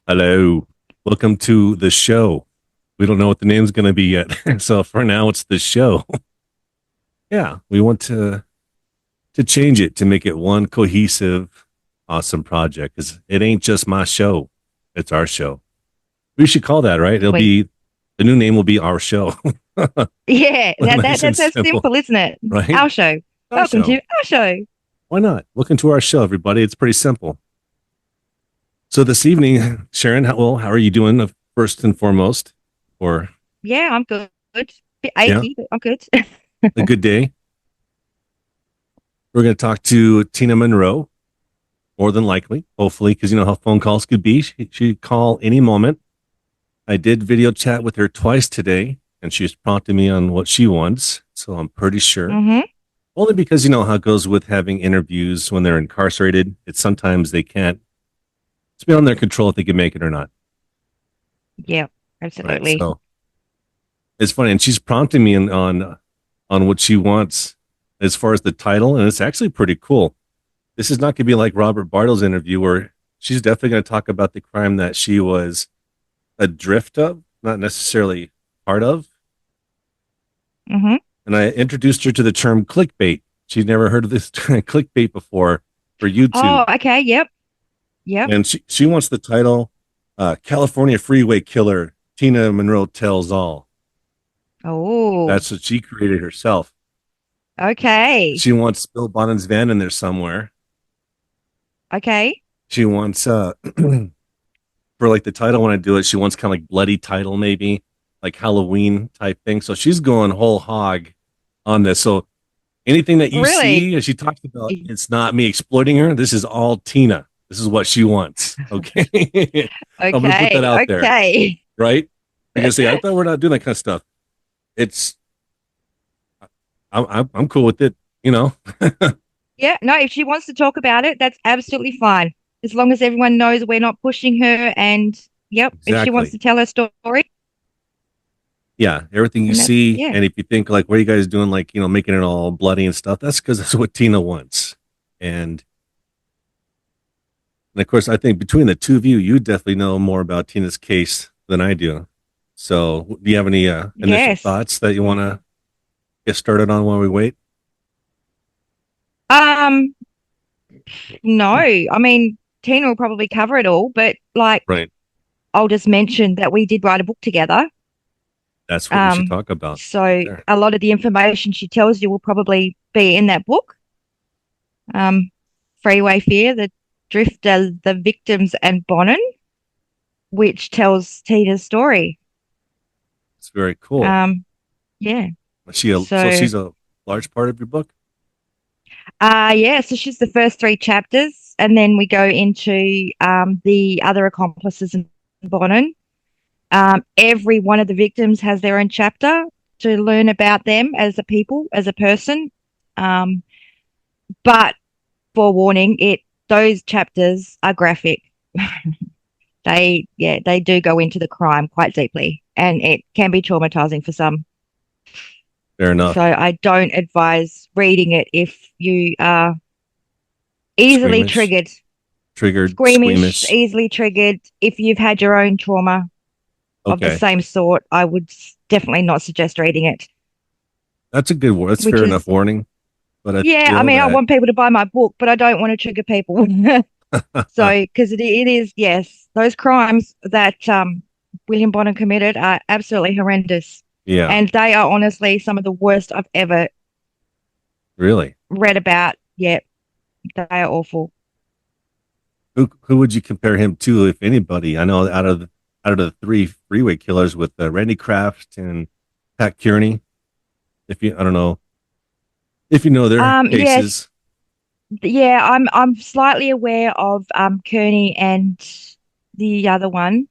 Hello. Welcome to the show. We don't know what the name's going to be yet. So for now, it's the show. Yeah, we want to change it to make it one cohesive, awesome project because it ain't just my show. It's our show. We should call that, right? It'll We be the new name will be our show. Yeah, Nice and that's so simple, simple, isn't it? right? Our show. Our Welcome to show. our show. Why not? Welcome to our show, everybody. It's pretty simple. So this evening, Sharon, how are you doing? First and foremost, or Yeah, I'm good. Bit yeah, achy, but I'm good. a good day. We're going to talk to Tina Munro, more than likely, hopefully, because you know how phone calls could be. She'd call any moment. I did video chat with her twice today, and she's prompting me on what she wants. So I'm pretty sure. hmm Only because you know how it goes with having interviews when they're incarcerated. It's sometimes they can't, it's beyond their control if they can make it or not. Yeah, Right. absolutely. So it's funny. And she's prompting me on what she wants as far as the title. And it's actually pretty cool. This is not going to be like Robert Bartle's interview where she's definitely going to talk about the crime that she was adrift of, not necessarily part of. hmm And I introduced her to the term clickbait. She'd never heard of this clickbait before for Oh, YouTube. okay. Yep. Yep. And she wants the title California Freeway Killer, Tina Monroe Tells All. Oh, That's what she created herself. okay. She wants Bill Bonin's van in there somewhere. Okay. She wants for like the title when I do it, she wants kind of like bloody title, maybe like Halloween type thing. So she's going whole hog on this. So anything that you Really? see as she talks about, it's not me exploiting her. This is all Tina. This is what she wants. Okay. I'm gonna put that Okay. out there, Okay. right? Because say, I thought we're not doing that kind of stuff. It's I'm cool with it, you know. Yeah. No, if she wants to talk about it, that's absolutely fine. As long as everyone knows we're not pushing her and yep, if she wants Exactly. to tell her story, Yeah, everything you then that's see, yeah. and if you think like, what are you guys doing? Like, you know, making it all bloody and stuff. That's because that's what Tina wants. And And of course, I think between the two of you, you definitely know more about Tina's case than I do. So, do you have any initial Yes. thoughts that you want to get started on while we wait? Um, no, I mean, Tina will probably cover it all, but like, Right. I'll just mention that we did write a book together. That's what we should Um, talk about right so there. a lot of the information she tells you will probably be in that book. Um, Freeway Fear, the Drifter, the Victims, and Bonin, which tells Tina's story. It's very cool. Um, yeah. So So, she's a large part of your book? yeah, so she's the first three chapters, and then we go into the other accomplices in Bonin. Every one of the victims has their own chapter to learn about them as a people, as a person. Um, but forewarning, it those chapters are graphic. They do go into the crime quite deeply, and it can be traumatizing for some. Fair So enough. I don't advise reading it if you are easily Squeamish, triggered, triggered, squeamish, squeamish. easily triggered. If you've had your own trauma of the Okay. same sort, I would definitely not suggest reading it. That's a good word. That's Which fair enough is warning. But I Yeah, I feel mean, I that, want people to buy my book, but I don't want to trigger people. So, because it is, yes, those crimes that William Bonner committed are absolutely horrendous. yeah, And they are honestly some of the worst I've ever really. read about. Yeah, they are awful. Who would you compare him to, if anybody? I know out of the three freeway killers with Randy Kraft and Pat Kearney. If you, I don't know if you know their Yes, cases. yeah, I'm slightly aware of Kearney and the other one,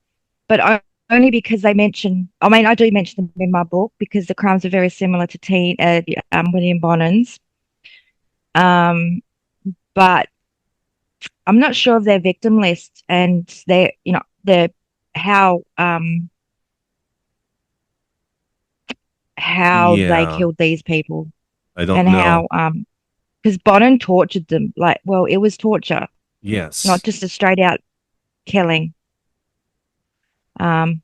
but only because they mention. I mean, I do mention them in my book because the crimes are very similar to William Bonin's. Um, but I'm not sure of their victim list and their how um how they Yeah, killed these people I don't and know. how because Bonin tortured them. Like, well, it was torture, not Yes, just a straight out killing. Um,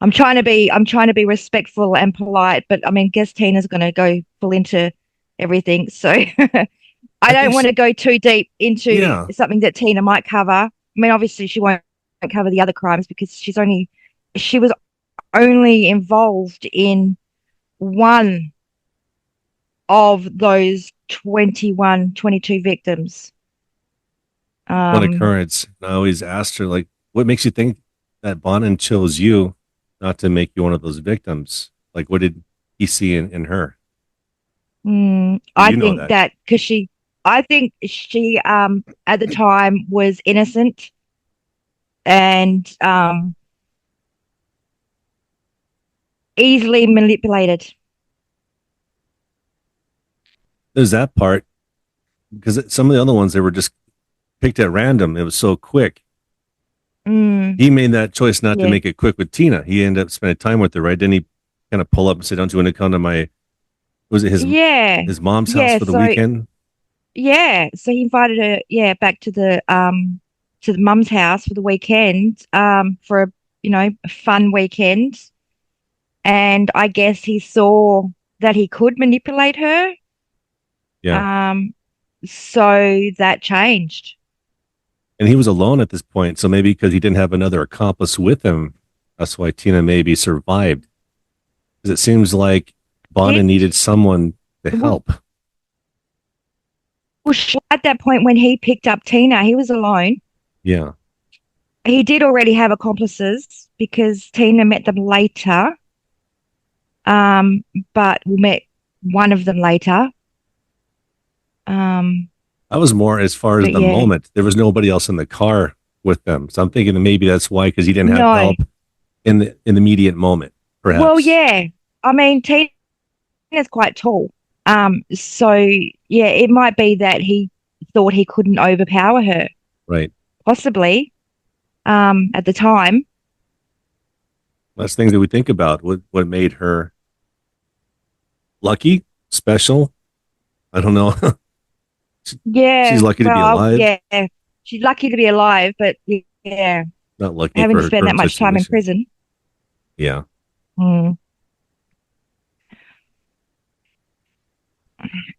I'm trying to be respectful and polite, but I mean, guess Tina's going to go full into everything. So I I think don't want to go too deep into yeah. something that Tina might cover. I mean, obviously she won't cover the other crimes because she was only involved in one of those 21, 22 victims. One Um, occurrence. And I always asked her, like, what makes you think that Bonin chose you not to make you one of those victims? Like, what did he see in her? I You know think that. that because I think she, at the time was innocent and, easily manipulated. There's that part because some of the other ones, they were just picked at random. It was so quick. Mm, He made that choice not to yeah. make it quick with Tina. He ended up spending time with her, right? Didn't he kind of pull up and say, "Don't you want to come to my, was it Yeah. his mom's house Yeah. for the So, weekend?" yeah. So he invited her, yeah, back to the mum's house for the weekend, for a, a fun weekend. And I guess he saw that he could manipulate her. Yeah. Um, so that changed. And he was alone at this point. So maybe because he didn't have another accomplice with him, that's why Tina maybe survived. Because it seems like Did Bonin needed someone to well, help. at that point when he picked up Tina, he was alone. Yeah. He did already have accomplices because Tina met them later. Um, but we met one of them later. Um, I was more as far as but the yeah, moment. There was nobody else in the car with them. So I'm thinking that maybe that's why, because he didn't have no. help in the immediate moment, Well, perhaps. yeah. I mean, Tina's quite tall. So yeah, it might be that he thought he couldn't overpower her, Right. possibly, at the time. That's things that we think about. What made her lucky, special? I don't know. She's Yeah, lucky to be well, alive, yeah, she's lucky to be alive, but yeah, not lucky having for to her spend that current much time in situation. prison. Yeah. Mm,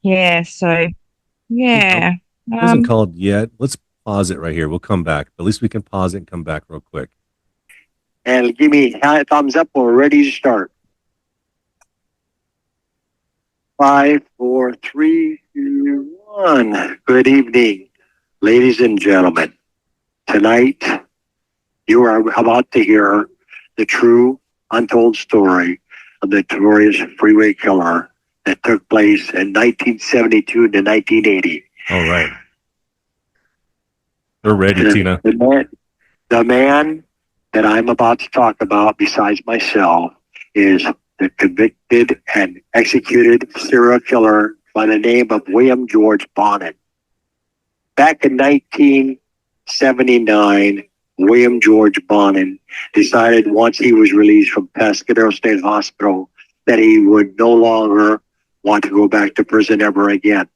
yeah, so It yeah. hasn't Um, called yet. Let's pause it right here. We'll come back. At least we can pause it and come back real quick. And give me a thumbs up when we're ready to start. 5, 4, 3, 2, 1. Good evening, ladies and gentlemen. Tonight, you are about to hear the true, untold story of the notorious Freeway Killer that took place in 1972 to 1980. All right. We're ready, Tina. The man that I'm about to talk about, besides myself, is the convicted and executed serial killer by the name of William George Bonin. Back in 1979, William George Bonin decided once he was released from Pescadero State Hospital that he would no longer want to go back to prison ever again.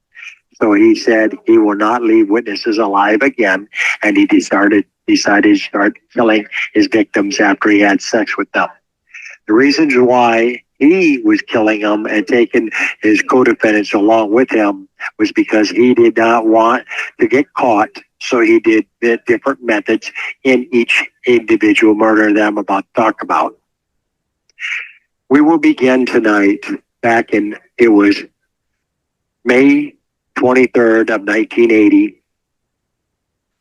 So he said he will not leave witnesses alive again, and he decided to start killing his victims after he had sex with them. The reasons why he was killing them and taking his co-defendants along with him was because he did not want to get caught. So he did different methods in each individual murder that I'm about to talk about. We will begin tonight it was May 23rd of 1980.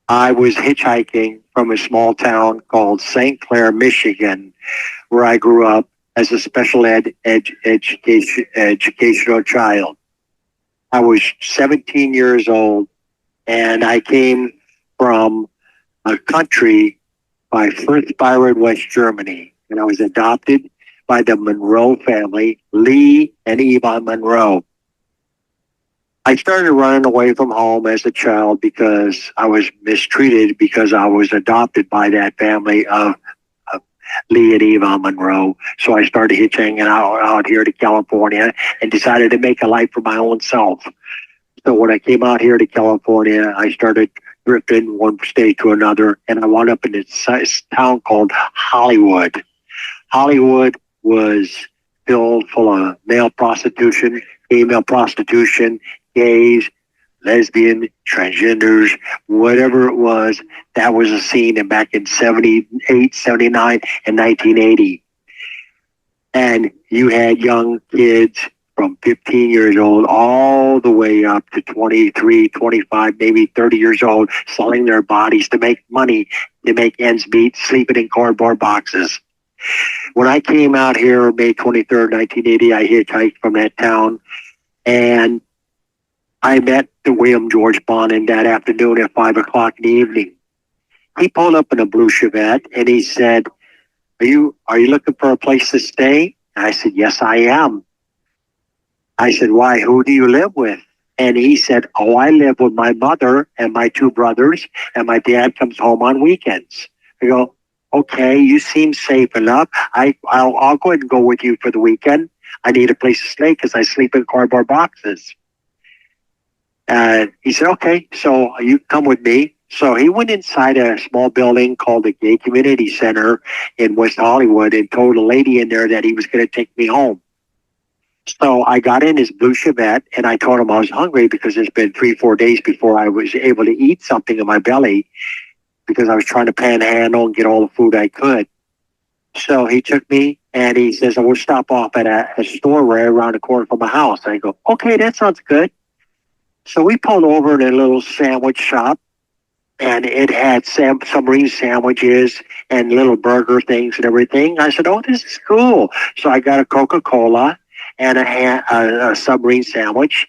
I was hitchhiking from a small town called St. Clair, Michigan, where I grew up as a special educational child. I was 17 years old, and I came from a country by Fritz Byron, West Germany, and I was adopted by the Munro family, Lee and Yvonne Munro. I started running away from home as a child because I was mistreated because I was adopted by that family of Lee and Yvonne Munro. So I started hitchhiking out here to California and decided to make a life for my own self. So when I came out here to California, I started drifting one state to another, and I wound up in this town called Hollywood. Hollywood was filled full of male prostitution, female prostitution, gays, lesbian, transgenders, whatever it was. That was a scene back in 78, 79, and 1980. And you had young kids from 15 years old all the way up to 23, 25, maybe 30 years old, selling their bodies to make money, to make ends meet, sleeping in cardboard boxes. When I came out here May 23rd, 1980, I hitchhiked from that town, and I met the William George Bonin that afternoon at 5 o'clock in the evening. He pulled up in a blue Chevette, and he said, Are you looking for a place to stay? I said, yes, I am. I said, why? Who do you live with? And he said, oh, I live with my mother and my two brothers, and my dad comes home on weekends. I go, okay, you seem safe enough. I'll go ahead and go with you for the weekend. I need a place to stay because I sleep in cardboard boxes. He said, okay, so you come with me. So he went inside a small building called the Gay Community Center in West Hollywood and told a lady in there that he was going to take me home. So I got in his blue Chevette, and I told him I was hungry because it's been 3-4 days before I was able to eat something in my belly because I was trying to panhandle and get all the food I could. So he took me, and he says, I will stop off at a store right around the corner from my house. I go, okay, that sounds good. So we pulled over in a little sandwich shop, and it had submarine sandwiches and little burger things and everything. I said, oh, this is cool. So I got a Coca-Cola and a submarine sandwich.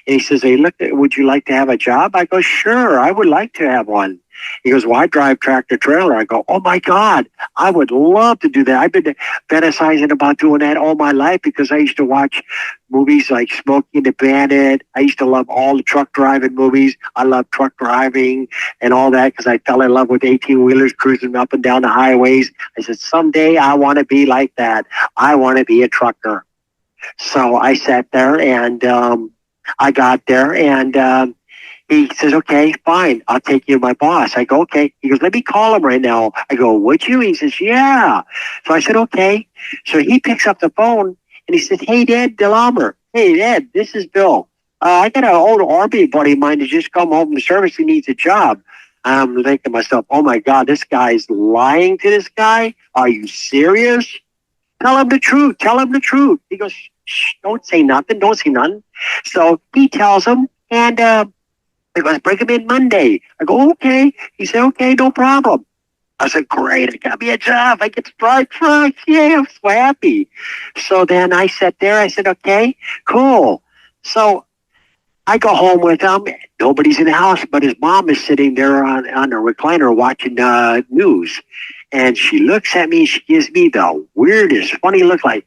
And he says, hey, look, would you like to have a job? I go, sure, I would like to have one. He goes, well, I drive tractor trailer. I go, oh my God, I would love to do that. I've been fantasizing about doing that all my life because I used to watch movies like Smokey and the Bandit. I used to love all the truck driving movies. I love truck driving and all that because I fell in love with 18-wheelers cruising up and down the highways. I said, someday I want to be like that. I want to be a trucker. So I sat there, and I got there, and he says, okay, fine, I'll take you to my boss. I go, okay. He goes, let me call him right now. I go, would you? He says, yeah. So I said, okay. So he picks up the phone, and he says, hey, Dad Delhammer. Hey, Dad, this is Bill. I got an old Army buddy of mine that just come home from service. He needs a job. I'm thinking to myself, oh, my God, this guy's lying to this guy? Are you serious? Tell him the truth. Tell him the truth. He goes, shh, don't say nothing. Don't say nothing. So he tells him, and he goes, bring him in Monday. I go, okay. He said, okay, no problem. I said, great, I got me a job. I get to drive trucks. Yeah, I'm so happy. So then I sat there. I said, okay, cool. So I go home with him. Nobody's in the house, but his mom is sitting there on a recliner watching news. And she looks at me. She gives me the weirdest, funny look like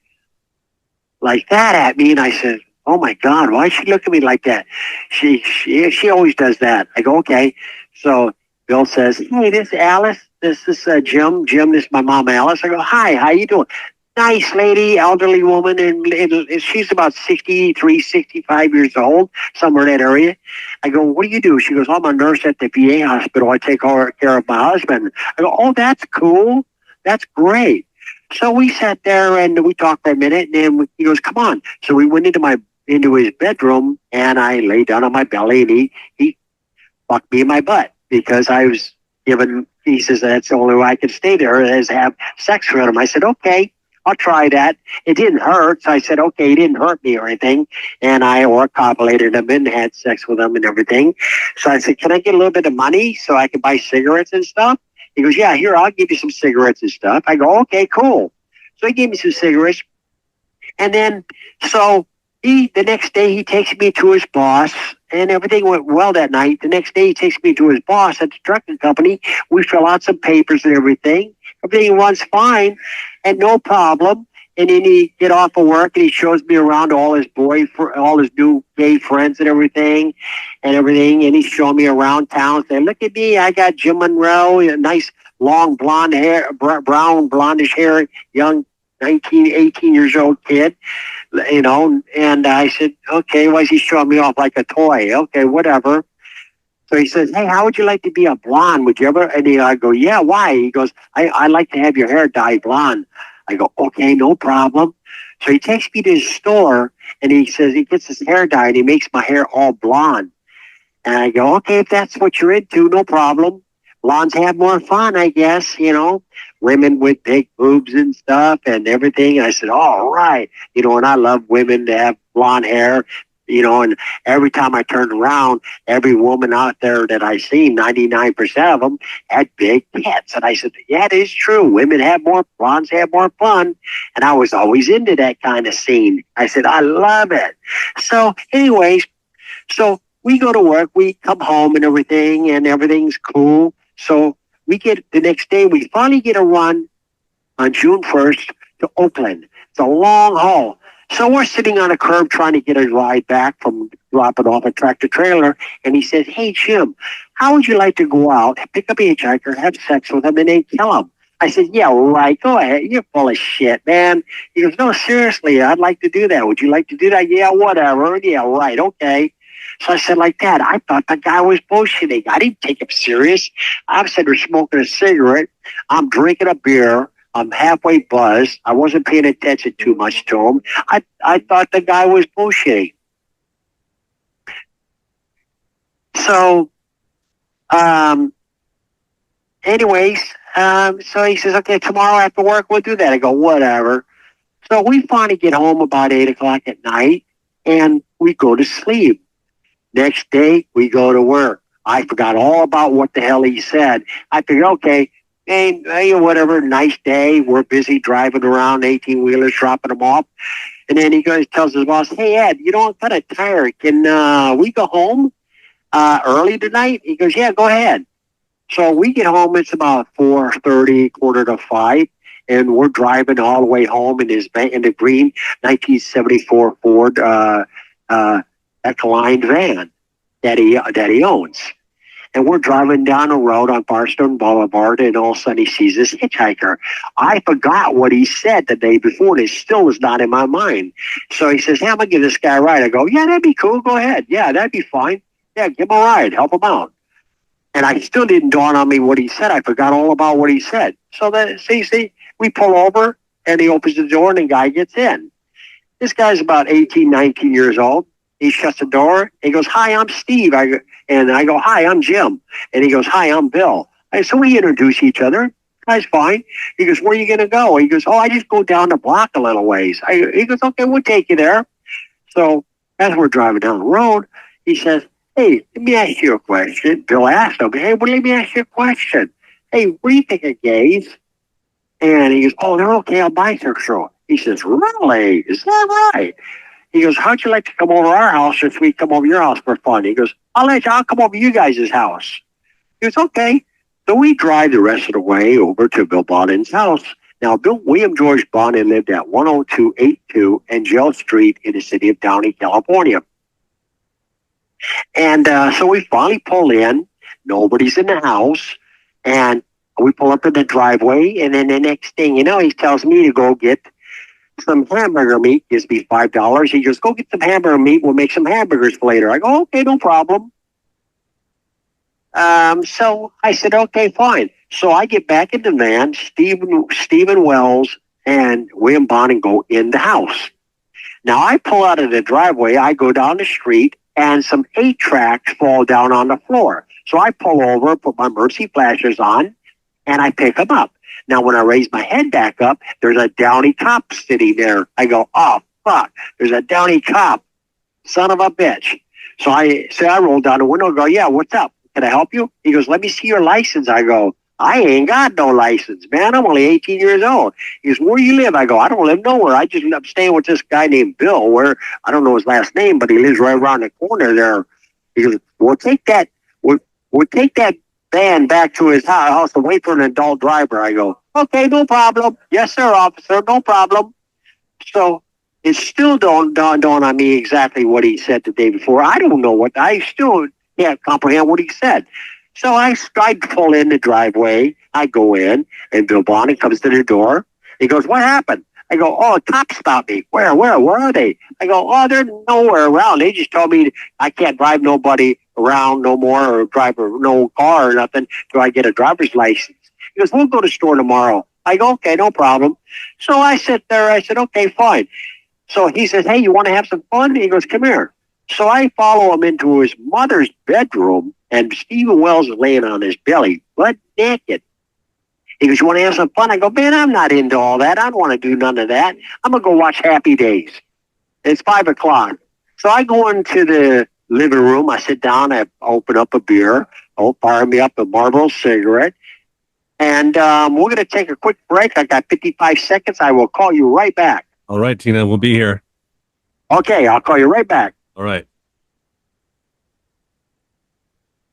that at me. And I said, oh my God, why is she looking at me like that? She always does that. I go, okay. So Bill says, hey, this is Alice. This is Jim. Jim, this is my mom, Alice. I go, hi, how you doing? Nice lady, elderly woman, and she's about 63, 65 years old, somewhere in that area. I go, what do you do? She goes, I'm a nurse at the VA hospital. I take care of my husband. I go, oh, that's cool. That's great. So we sat there and we talked for a minute, and then he goes, come on. So we went into his bedroom, and I lay down on my belly, and he fucked me in my butt because I was given, he says, that's the only way I could stay there is have sex with him. I said, okay, I'll try that. It didn't hurt. So I said, okay, he didn't hurt me or anything. And I copulated him and had sex with him and everything. So I said, can I get a little bit of money so I can buy cigarettes and stuff? He goes, yeah, here, I'll give you some cigarettes and stuff. I go, okay, cool. So he gave me some cigarettes. And then, so the next day he takes me to his boss, and everything went well that night. The next day he takes me to his boss at the trucking company. We fill out some papers and everything. Everything runs fine and no problem. And then he get off of work and he shows me around all his new gay friends and everything. And he's showing me around town saying, look at me, I got Jim Munro, a nice long blonde hair, brown blondish hair, young 18 years old kid, and I said, okay, why is he showing me off like a toy? Okay, whatever. So he says, hey, how would you like to be a blonde? Would you ever? And I go, yeah, why? He goes, I like to have your hair dyed blonde. I go, okay, no problem. So he takes me to his store and he says he gets his hair dyed and he makes my hair all blonde. And I go, okay, if that's what you're into, no problem. Blondes have more fun, I guess, women with big boobs and stuff and everything. And I said, all right. And I love women to have blonde hair, and every time I turned around, every woman out there that I seen, 99% of them had big tits. And I said, yeah, it is true. Blondes have more fun. And I was always into that kind of scene. I said, I love it. So anyways, we go to work, we come home and everything's cool. So we get the next day, we finally get a run on June 1st to Oakland. It's a long haul. So we're sitting on a curb trying to get a ride back from dropping off a tractor trailer. And he says, hey, Jim, how would you like to go out, pick up a hitchhiker, have sex with him, and then kill him? I said, yeah, right. Go ahead. You're full of shit, man. He goes, no, seriously, I'd like to do that. Would you like to do that? Yeah, whatever. Yeah, right. Okay. So I said like that. I thought the guy was bullshitting. I didn't take him serious. I said we're smoking a cigarette. I'm drinking a beer. I'm halfway buzzed. I wasn't paying attention too much to him. I thought the guy was bullshitting. So, anyways, so he says, okay, tomorrow after work, we'll do that. I go, whatever. So we finally get home about 8 o'clock at night and we go to sleep. Next day, we go to work. I forgot all about what the hell he said. I figured, okay, hey, whatever, nice day. We're busy driving around 18-wheelers, dropping them off. And then he tells his boss, hey, Ed, I'm kind of tired. Can we go home early tonight? He goes, yeah, go ahead. So we get home. It's about 4:30, 4:45. And we're driving all the way home in the green 1974 Ford Ecoline van that he owns. And we're driving down the road on Barstone Boulevard, and all of a sudden he sees this hitchhiker. I forgot what he said the day before, and it still was not in my mind. So he says, hey, I'm going to give this guy a ride. I go, yeah, that'd be cool. Go ahead. Yeah, that'd be fine. Yeah, give him a ride. Help him out. And I still didn't dawn on me what he said. I forgot all about what he said. So then, see, we pull over, and he opens the door, and the guy gets in. This guy's about 18, 19 years old. He shuts the door. He goes, hi, I'm Steve. I go, hi, I'm Jim. And he goes, hi, I'm Bill. So we introduce each other. Guy's fine. He goes, where are you going to go? He goes, oh, I just go down the block a little ways. He goes, okay, we'll take you there. So as we're driving down the road, he says, hey, let me ask you a question. Bill asked him, hey, well, let me ask you a question. Hey, what do you think of gays? And he goes, oh, they're okay. I'm bisexual. He says, really? Is that right? He goes, how'd you like to come over our house if we come over your house for fun? He goes, I'll come over you guys' house. He goes, okay. So we drive the rest of the way over to Bill Bonin's house. Now, William George Bonin lived at 10282 Angel Street in the city of Downey, California. And so we finally pull in. Nobody's in the house. And we pull up in the driveway. And then the next thing you know, he tells me to go get some hamburger meat. Gives me $5. He goes, go get some hamburger meat. We'll make some hamburgers for later. I go, okay, no problem. So I said, okay, fine. So I get back in the van. Stephen Wells and William Bonin go in the house. Now I pull out of the driveway. I go down the street, and some 8-tracks fall down on the floor. So I pull over, put my Mercy flashers on, and I pick them up. Now, when I raise my head back up, there's a Downey cop sitting there. I go, oh, fuck, there's a Downey cop, son of a bitch. So I roll down the window and go, yeah, what's up? Can I help you? He goes, let me see your license. I go, I ain't got no license, man. I'm only 18 years old. He goes, where you live? I go, I don't live nowhere. I'm staying with this guy named Bill, where I don't know his last name, but he lives right around the corner there. He goes, we'll take that van back to his house and wait for an adult driver. I go, okay, no problem. Yes, sir, officer, no problem. So it still don't dawn on me exactly what he said the day before. I don't know I still can't comprehend what he said. So I pull in the driveway. I go in, and Bill Bonin comes to the door. He goes, what happened? I go, oh, cops stopped me. Where are they? I go, oh, they're nowhere around. They just told me I can't drive nobody around no more or drive no car or nothing till I get a driver's license. He goes, we'll go to the store tomorrow. I go, okay, no problem. So I sit there. I said, okay, fine. So he says, hey, you want to have some fun? He goes, come here. So I follow him into his mother's bedroom, and Stephen Wells is laying on his belly, butt naked. He goes, you want to have some fun? I go, man, I'm not into all that. I don't want to do none of that. I'm going to go watch Happy Days. It's 5 o'clock. So I go into the living room. I sit down. I open up a beer. I'll fire me up a Marlboro cigarette. And we're going to take a quick break. I got 55 seconds. I will call you right back. All right, Tina, we'll be here. Okay, I'll call you right back. All right.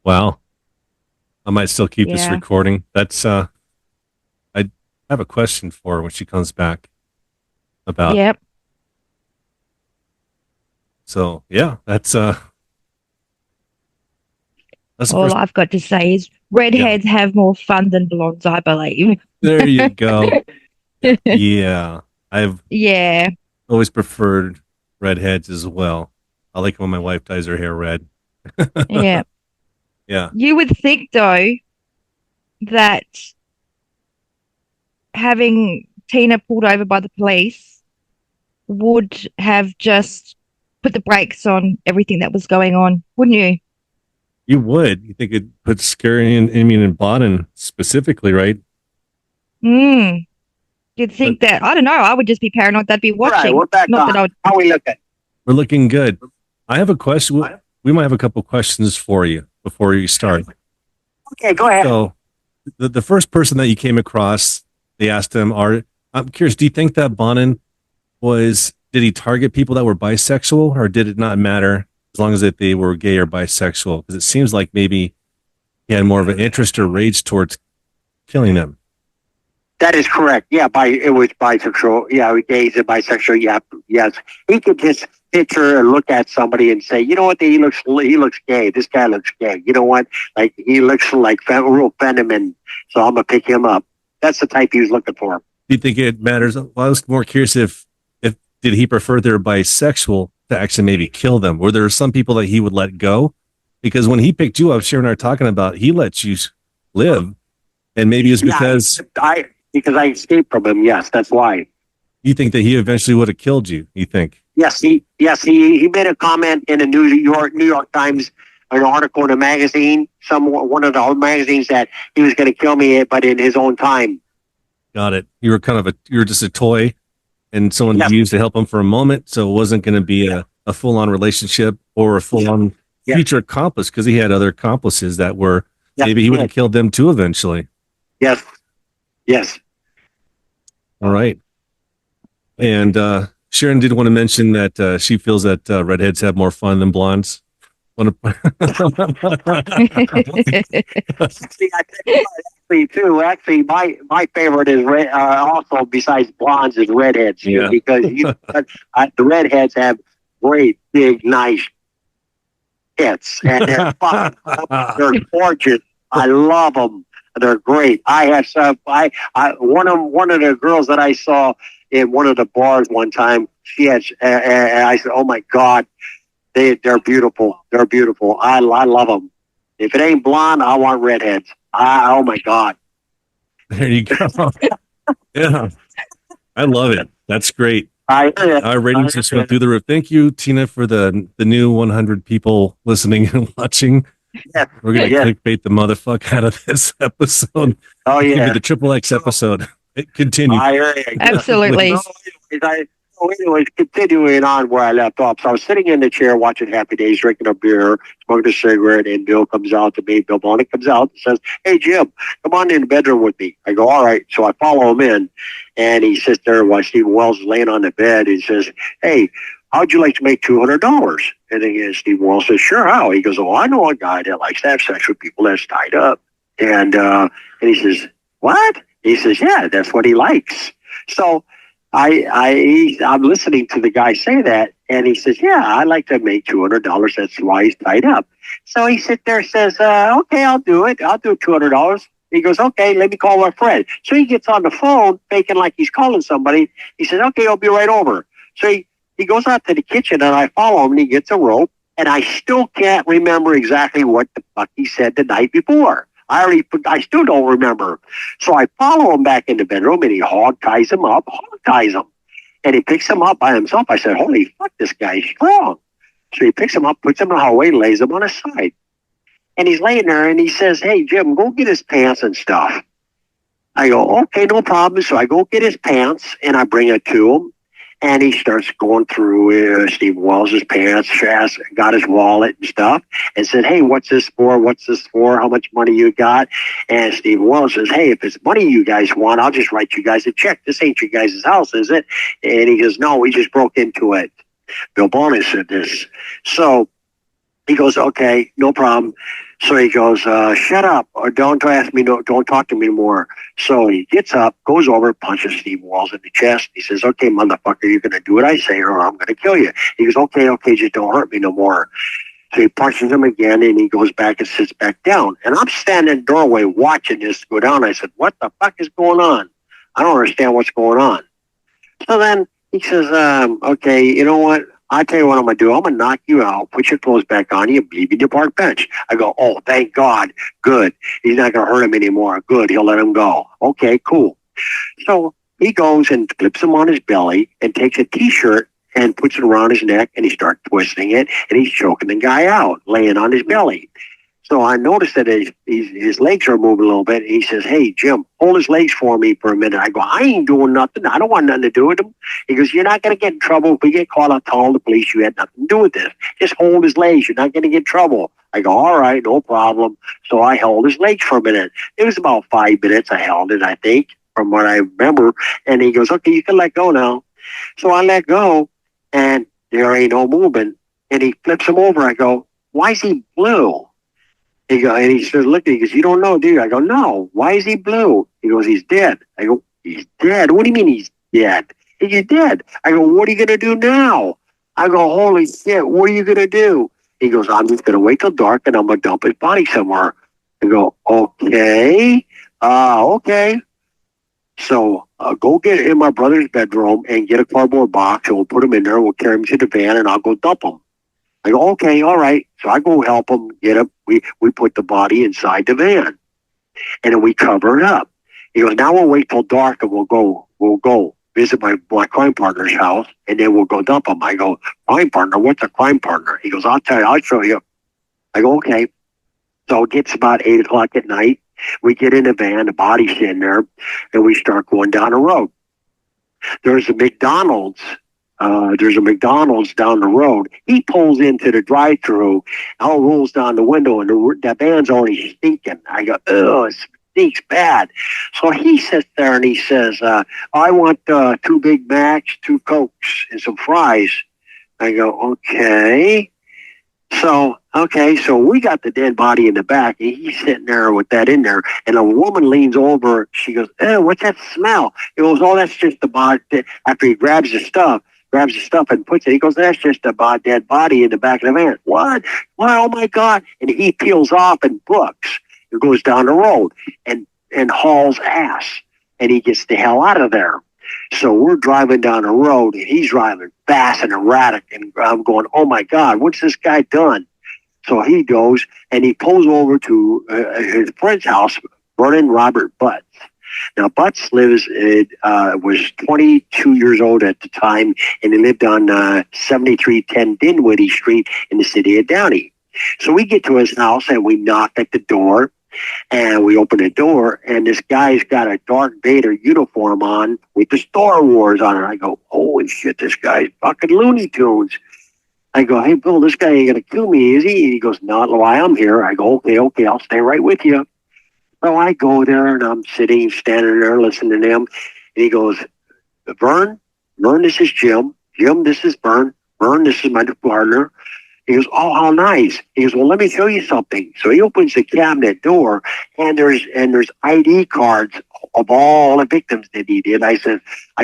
Wow. I might still keep this recording. That's I have a question for her when she comes back about. Yep. So yeah, that's the All first. I've got to say is redheads have more fun than blondes, I believe. There you go. Yeah, I've always preferred redheads as well. I like when my wife dyes her hair red. Yeah. Yeah. You would think, though, that having Tina pulled over by the police would have just put the brakes on everything that was going on, wouldn't you? You would. You think it puts Scary and Bonin specifically, right? You'd think that, I don't know, I would just be paranoid they'd be watching. All right, we're back Not on. that I would. How we looking? We're looking good. I have a question. We might have a couple questions for you before you start. Okay, go ahead. So, the first person that you came across, they asked him, I'm curious, do you think that Bonin did he target people that were bisexual, or did it not matter as long as that they were gay or bisexual? Because it seems like maybe he had more of an interest or rage towards killing them. That is correct. Yeah, it was bisexual. Yeah, gays and bisexual. Yeah, yes. He could just picture and look at somebody and say, you know what, he looks gay. This guy looks gay. You know what? Like, he looks like real feminine, so I'm gonna pick him up. That's the type he was looking for. Do you think it matters? Well, I was more curious if did he prefer their bisexual to actually maybe kill them? Were there some people that he would let go? Because when he picked you up, Sharon and I are talking about, he lets you live, and maybe it's because because I escaped from him. Yes, that's why. You think that he eventually would have killed you? You think? Yes, he made a comment in a New York Times, an article in a magazine, one of the old magazines, that he was going to kill me, but in his own time. Got it. You were just a toy, and someone used to help him for a moment, so it wasn't going to be a full on relationship or a full on future accomplice, because he had other accomplices that were maybe he would have killed them too eventually. Yes. Yes. All right. And Sharon did want to mention that she feels that redheads have more fun than blondes. Actually, my favorite is red. Also, besides blondes, is redheads. Yeah. Because the redheads have great, big, nice tits, and they're gorgeous. I love them. They're great. I have some. One of the girls that I saw in one of the bars one time, she had. I said, "Oh my God, they're beautiful. They're beautiful. I love them. If it ain't blonde, I want redheads. Oh my God." There you go. Yeah, I love it. That's great. Our ratings just went through the roof. Thank you, Tina, for the new 100 people listening and watching. Yeah. We're going to clickbait the motherfucker out of this episode. Oh, yeah. Give me the triple X episode. Continue. Absolutely. Anyways, continuing on where I left off. So I was sitting in the chair watching Happy Days, drinking a beer, smoking a cigarette, and Bill comes out to me. Bill Bonin comes out and says, "Hey, Jim, come on in the bedroom with me." I go, "All right." So I follow him in, and he sits there while Stephen Wells is laying on the bed. He says, "Hey, how'd you like to make $200? And then Stephen Wells says, "Sure, how?" He goes, "Oh, I know a guy that likes to have sex with people that's tied up." And he says, "What?" He says, "Yeah, that's what he likes." So I'm listening to the guy say that, and he says, "Yeah, I like to make $200. That's why he's tied up." So he sits there and says, "Okay, I'll do it. I'll do $200. He goes, "Okay, let me call my friend." So he gets on the phone, faking like he's calling somebody. He says, "Okay, I'll be right over." So he goes out to the kitchen, and I follow him, and he gets a rope, And I still can't remember exactly what the fuck he said the night before. I still don't remember. So I follow him back in the bedroom and he hog ties him up, and he picks him up by himself. I said, holy fuck, this guy's strong. So he picks him up, puts him in the hallway, lays him on his side. And he's laying there and he says, hey, Jim, go get his pants and stuff. I go, okay, no problem. So I go get his pants and I bring it to him. And he starts going through Steve Wells's pants, got his wallet and stuff, and said, hey, what's this for? What's this for? How much money you got? And Steve Wells says, hey, if it's money you guys want, I'll just write you guys a check. This ain't your guys' house, is it? And he goes, no, we just broke into it. Bill Bonin said this. So he goes, okay, no problem. So he goes, shut up, or don't ask me, don't talk to me anymore. So he gets up, goes over, punches Steve Walls in the chest. He says, okay, motherfucker, you're going to do what I say or I'm going to kill you. He goes, okay, just don't hurt me no more. So he punches him again and he goes back and sits back down. And I'm standing in the doorway watching this go down. I said, what the fuck is going on? I don't understand what's going on. So then he says, okay, you know what? I'll tell you what I'm going to do. I'm going to knock you out, put your clothes back on you, leave you in your park bench. I go, oh, thank God. Good. He's not going to hurt him anymore. Good. He'll let him go. Okay, cool. So he goes and flips him on his belly and takes a T-shirt and puts it around his neck and he starts twisting it and he's choking the guy out, laying on his belly. So I noticed that his legs are moving a little bit. And he says, hey, Jim, hold his legs for me for a minute. I go, I ain't doing nothing. I don't want nothing to do with him. He goes, you're not going to get in trouble. If we get caught, I'll tell the police you had nothing to do with this. Just hold his legs. You're not going to get in trouble. I go, all right, no problem. So I held his legs for a minute. It was about 5 minutes. I held it, I think, from what I remember. And he goes, okay, you can let go now. So I let go, and there ain't no movement. And he flips him over. I go, why is he blue? And he says, look, he goes, you don't know, do you? I go, no. Why is he blue? He goes, he's dead. I go, he's dead? What do you mean he's dead? He's dead. I go, what are you going to do now? I go, holy shit, what are you going to do? He goes, I'm just going to wait till dark and I'm going to dump his body somewhere. I go, okay. Okay. So go get in my brother's bedroom and get a cardboard box and we'll put him in there. We'll carry him to the van and I'll go dump him. I go, okay, all right. So I go help him get him. We put the body inside the van and then we cover it up. He goes, now we'll wait till dark and we'll go visit my crime partner's house and then we'll go dump him. I go, crime partner? What's a crime partner? He goes, I'll tell you, I'll show you. I go, okay. So it gets about 8 o'clock at night. We get in the van, the body's in there, and we start going down the road. There's a McDonald's down the road. He pulls into the drive-thru, all rolls down the window, and the van's already stinking. I go, oh, it stinks bad. So he sits there and he says, I want 2 Big Macs, 2 Cokes, and some fries. I go, okay. So we got the dead body in the back, and he's sitting there with that in there, and a woman leans over. She goes, what's that smell? He goes, oh, that's just the body. After he grabs the stuff and puts it, he goes, that's just a dead body in the back of the van. What? Oh, my God. And he peels off and books and goes down the road and hauls ass, and he gets the hell out of there. So we're driving down the road, and he's driving fast and erratic, and I'm going, oh, my God, what's this guy done? So he goes, and he pulls over to his friend's house, Vernon Robert Butts. Now, Butts was 22 years old at the time, and he lived on 7310 Dinwiddie Street in the city of Downey. So we get to his house, and we knock at the door. And we open the door, and this guy's got a Darth Vader uniform on with the Star Wars on it. I go, holy shit, this guy's fucking Looney Tunes. I go, hey, Bill, this guy ain't going to kill me, is he? And he goes, not why I'm here. I go, okay, I'll stay right with you. So I go there, and I'm standing there listening to him. And he goes, Vern, this is Jim. Jim, this is Vern. Vern, this is my partner. He goes, oh, how nice. He goes, well, let me show you something. So he opens the cabinet door, and there's ID cards of all the victims that he did. I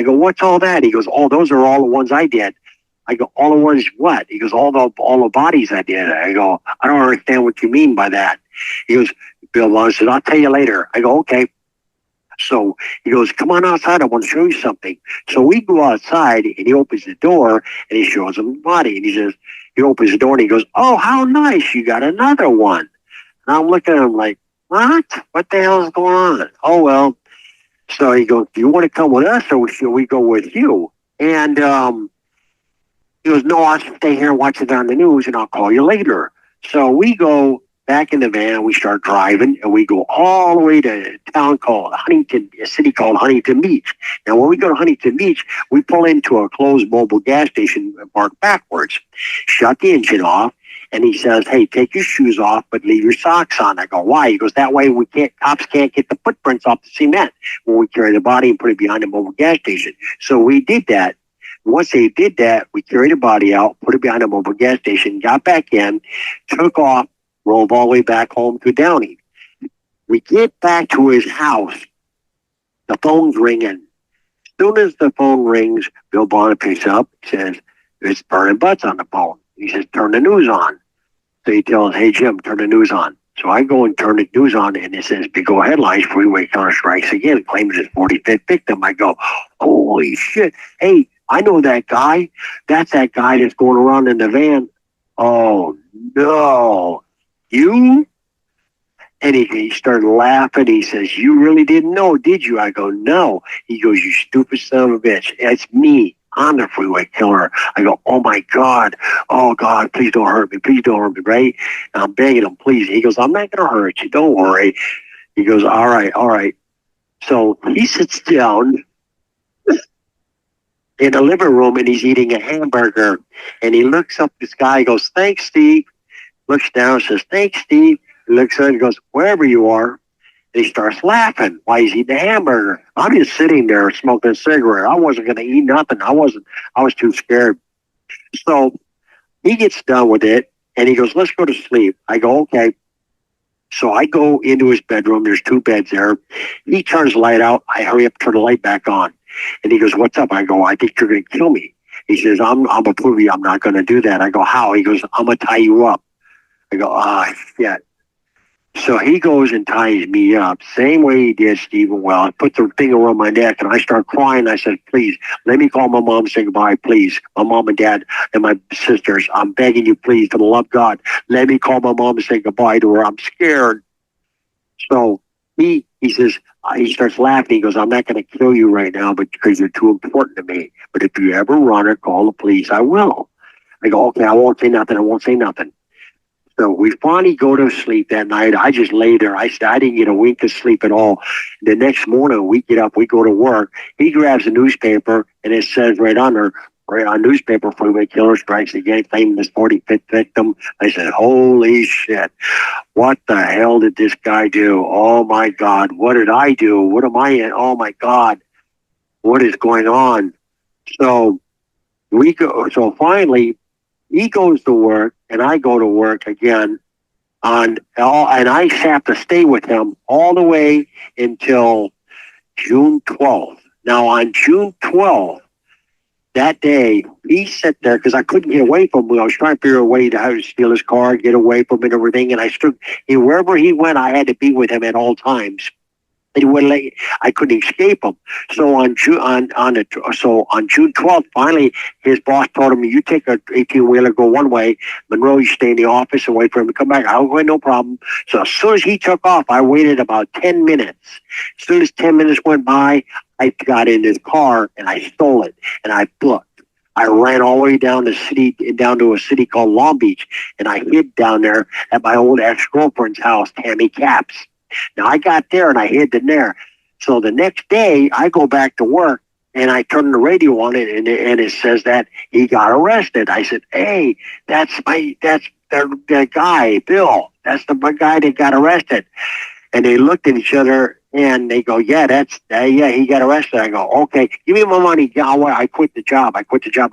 go, what's all that? He goes, oh, those are all the ones I did. I go, all the ones what? He goes, all the bodies I did. I go, I don't understand what you mean by that. He goes, Bill Bonin said, I'll tell you later. I go, okay. So he goes, come on outside. I want to show you something. So we go outside, and he opens the door, and he shows him the body. And he he opens the door and he goes, "Oh, how nice! You got another one." And I'm looking at him like, "What? What the hell is going on?" Oh well. So he goes, "Do you want to come with us, or should we go with you?" And he goes, "No, I'll stay here and watch it on the news, and I'll call you later." So we go back in the van, we start driving, and we go all the way to a town called Huntington, a city called Huntington Beach. Now, when we go to Huntington Beach, we pull into a closed mobile gas station and park backwards, shut the engine off, and he says, "Hey, take your shoes off, but leave your socks on." I go, "Why?" He goes, "That way cops can't get the footprints off the cement when we carry the body and put it behind the mobile gas station." So we did that. Once they did that, we carried the body out, put it behind a mobile gas station, got back in, took off, drove all the way back home to Downey. We get back to his house. The phone's ringing. As soon as the phone rings, Bill Bonin picks up, says, "It's burning butts on the phone." He says, "Turn the news on." So he tells, "Hey, Jim, turn the news on." So I go and turn the news on, and it says, "Big old headlines, Freeway Killer strikes again, claims his 45th victim." I go, "Holy shit. Hey, I know that guy. That's that guy that's going around in the van." "Oh, no. You?" And he started laughing. He says, "You really didn't know, did you?" I go, "No." He goes, "You stupid son of a bitch. It's me. I'm the Freeway Killer." I go, "Oh, my God. Oh, God, please don't hurt me. Please don't hurt me," right? And I'm begging him, "Please." He goes, "I'm not going to hurt you. Don't worry." He goes, all right, all right. So he sits down in the living room and he's eating a hamburger. And he looks up at the sky, goes, "Thanks, Steve." Looks down, says, "Thanks, Steve." He looks at it and goes, "Wherever you are." And he starts laughing while he's eating the hamburger. I'm just sitting there smoking a cigarette. I wasn't going to eat nothing. I was too scared. So he gets done with it and he goes, "Let's go to sleep." I go, "Okay." So I go into his bedroom. There's two beds there. He turns the light out. I hurry up, turn the light back on. And he goes, "What's up?" I go, "I think you're going to kill me." He says, I'm going to prove you I'm not going to do that." I go, "How?" He goes, "I'm going to tie you up." I go, shit. So he goes and ties me up, same way he did Stephen Well. I put the thing around my neck and I start crying. I said, "Please, let me call my mom and say goodbye, please. My mom and dad and my sisters. I'm begging you, please, for the love of God. Let me call my mom and say goodbye to her. I'm scared." So he says, he starts laughing. He goes, "I'm not going to kill you right now, but because you're too important to me. But if you ever run or call the police, I will." I go, "Okay, I won't say nothing. I won't say nothing." So we finally go to sleep that night. I just lay there. I didn't get a wink of sleep at all. The next morning, we get up, we go to work. He grabs a newspaper, and it says right on newspaper, "Freeway Killer strikes again, claiming his 45th victim." I said, "Holy shit. What the hell did this guy do? Oh, my God. What did I do? What am I in? Oh, my God. What is going on?" So so finally, he goes to work and I go to work again and I have to stay with him all the way until June 12th. Now on June 12th, that day, he sat there because I couldn't get away from him. I was trying to figure a way to how to steal his car, get away from him and everything. And wherever he went, I had to be with him at all times. I couldn't escape him. So on June 12th, finally, his boss told him, "You take a 18-wheeler, go one way. Munro, you stay in the office and wait for him to come back." "I'll go, no problem." So as soon as he took off, I waited about 10 minutes. As soon as 10 minutes went by, I got in his car and I stole it and I booked. I ran all the way down to a city called Long Beach, and I hid down there at my old ex-girlfriend's house, Tammy Capps. Now I got there and I hid in there. So the next day I go back to work and I turn the radio on and it says that he got arrested. I said, "Hey, that's the guy, Bill. That's the guy that got arrested." And they looked at each other and they go, "Yeah, he got arrested." I go, "Okay, give me my money. I quit the job. I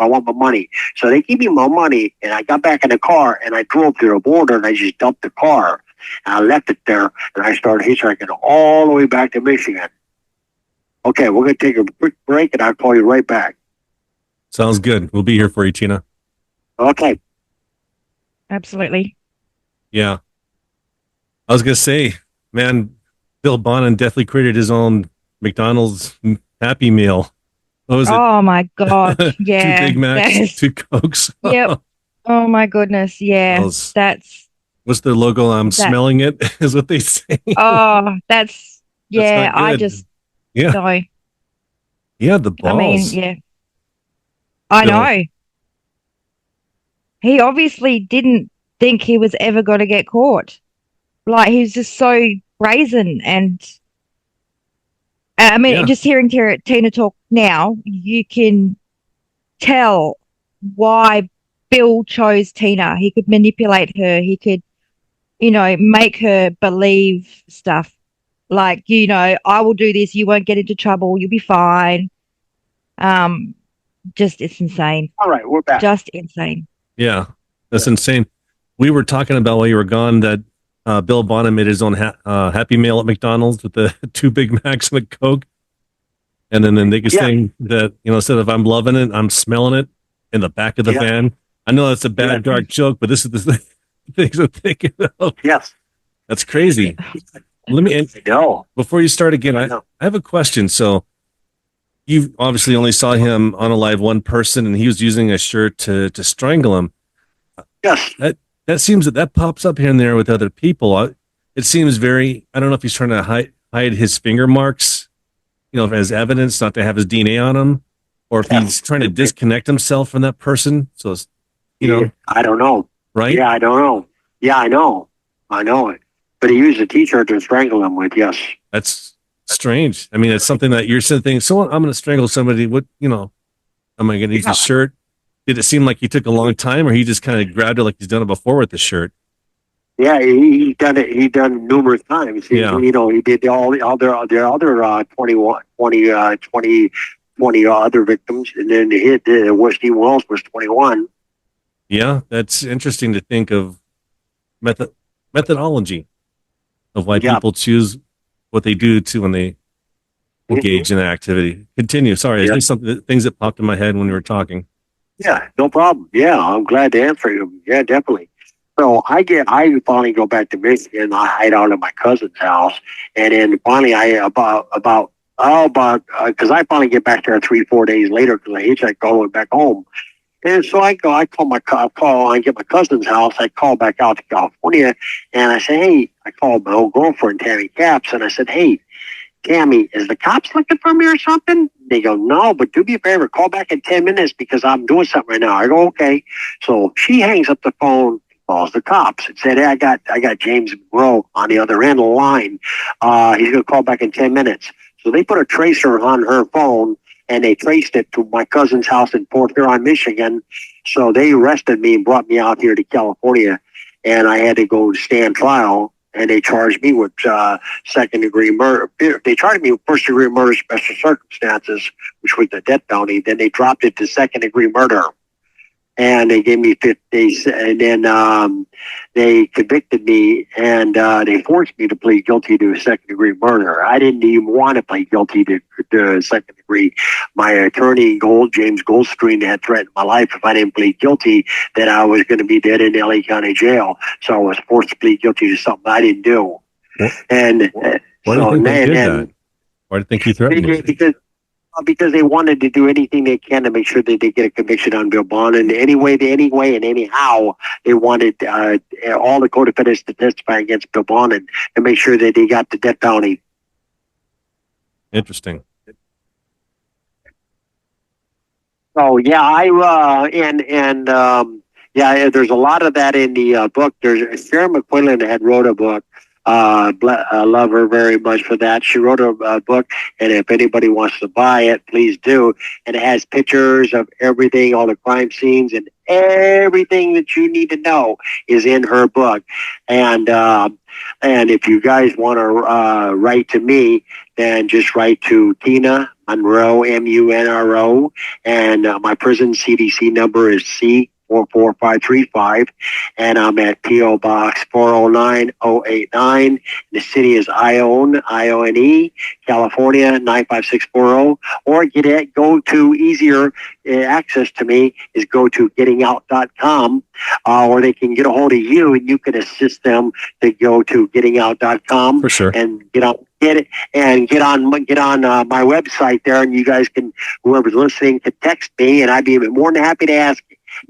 want my money." So they give me my money and I got back in the car and I drove to the border and I just dumped the car. And I left it there, and I started hitchhiking all the way back to Michigan. Okay, we're going to take a quick break, and I'll call you right back. Sounds good. We'll be here for you, Tina. Okay. Absolutely. Yeah. I was going to say, man, Bill Bonin definitely created his own McDonald's Happy Meal. What was it? Oh my God. Yeah. 2 Big Macs, 2 Cokes. Yep. Oh my goodness. Yeah. Those- That's What's their logo? I'm that. smelling it, is what they say. Oh, that's, That's yeah. not I good. just, Yeah. no. Yeah. The I mean, balls. yeah. I Bill. know. He obviously didn't think he was ever going to get caught. Like, he was just so brazen. And I mean, Yeah. just hearing Tina talk now, you can tell why Bill chose Tina. He could manipulate her. He could, make her believe stuff like, I will do this. You won't get into trouble. You'll be fine. Um, just it's insane. All right, we're back. Just insane. Yeah. That's insane. We were talking about while you were gone that Bill Bonin made his own Happy Meal at McDonald's with the 2 Big Macs and a Coke. And then they could saying that, instead of I'm loving it, I'm smelling it in the back of the van. I know that's a bad, dark joke, but this is the things I'm thinking of. Yes. That's crazy. Let me, No. before you start again, I have a question. So you obviously only saw him unalive one person, and he was using a shirt to strangle him. Yes. That seems that pops up here and there with other people. It seems very, I don't know if he's trying to hide his finger marks, as evidence, not to have his DNA on him, or if he's trying to disconnect himself from that person. So, I don't know. Right? Yeah, I don't know. Yeah, I know. I know it. But he used a t-shirt to strangle him with, yes. That's strange. I mean, it's something that you're thinking, so I'm going to strangle somebody. What, am I going to use a shirt? Did it seem like he took a long time, or he just kind of grabbed it like he's done it before with the shirt? Yeah, he done it. He done numerous times. He did all the other 20 other victims, and then he hit Steve Wells was 21. Yeah, that's interesting to think of methodology of why people choose what they do when they engage in an activity. Continue. Sorry, I think things that popped in my head when you were talking. Yeah, no problem. Yeah, I'm glad to answer you. Yeah, definitely. So I finally go back to Michigan. I hide out at my cousin's house, and then finally because I finally get back there 3-4 days later because I hitchhiked all the way back home. And so I get my cousin's house. I call back out to California, and I say, hey, I called my old girlfriend, Tammy Capps, and I said, hey, Tammy, is the cops looking for me or something? They go, no, but do me a favor, call back in 10 minutes because I'm doing something right now. I go, okay. So she hangs up the phone, calls the cops, and said, hey, I got James Munro on the other end of the line. He's going to call back in 10 minutes. So they put a tracer on her phone, and they traced it to my cousin's house in Port Huron, Michigan. So they arrested me and brought me out here to California, and I had to go stand trial. And they charged me with second-degree murder. They charged me with first-degree murder, special circumstances, which was the death penalty. Then they dropped it to second-degree murder. And they gave me 50 days. And then they convicted me, and they forced me to plead guilty to second-degree murder. I didn't even want to plead guilty to second-degree. My attorney, James Goldstream, had threatened my life if I didn't plead guilty, that I was going to be dead in LA County Jail. So I was forced to plead guilty to something I didn't do. And why do you think they did that? Why do you think he threatened you? Because they wanted to do anything they can to make sure that they get a conviction on Bill Bonin. Any way and anyhow, they wanted all the co-defendants to testify against Bill Bonin and make sure that they got the death penalty. Interesting. Oh yeah, there's a lot of that in the book. There's Sarah McQuillan had wrote a book. I love her very much for that. She wrote a book, and if anybody wants to buy it, please do. And it has pictures of everything, all the crime scenes, and everything that you need to know is in her book. And if you guys want to write to me, then just write to Tina Munro, Munro, and my prison CDC number is C44535, and I'm at P.O. Box 409089. The city is Ione, I-O-N-E, California 95640. Or go to easier access to me is go to gettingout.com, or they can get a hold of you and you can assist them to go to gettingout.com. For sure. And get on my website there, and you guys can, whoever's listening, can text me, and I'd be more than happy to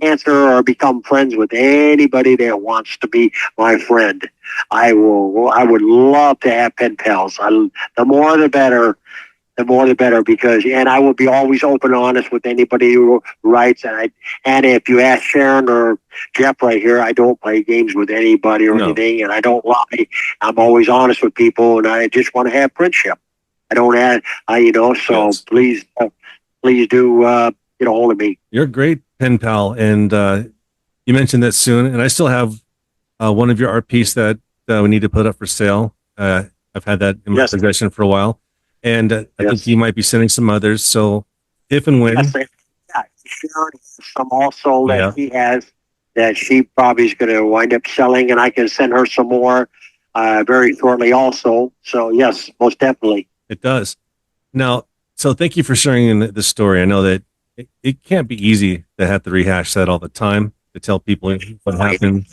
answer or become friends with anybody that wants to be my friend. I would love to have pen pals. The more the better. The more the better, because and I will be always open and honest with anybody who writes. And if you ask Sharon or Jeff right here, I don't play games with anybody or anything, and I don't lie. I'm always honest with people, and I just want to have friendship. I don't add, So Yes. please do get a hold of me. You're a great pen pal, and you mentioned that soon, and I still have one of your art piece that we need to put up for sale. I've had that in my possession for a while. And I think you might be sending some others. So if and when. Sharon has some also that she has that she probably is going to wind up selling, and I can send her some more very shortly also. So yes, most definitely. It does. Now, so thank you for sharing the story. I know that it can't be easy to have to rehash that all the time, to tell people what happened.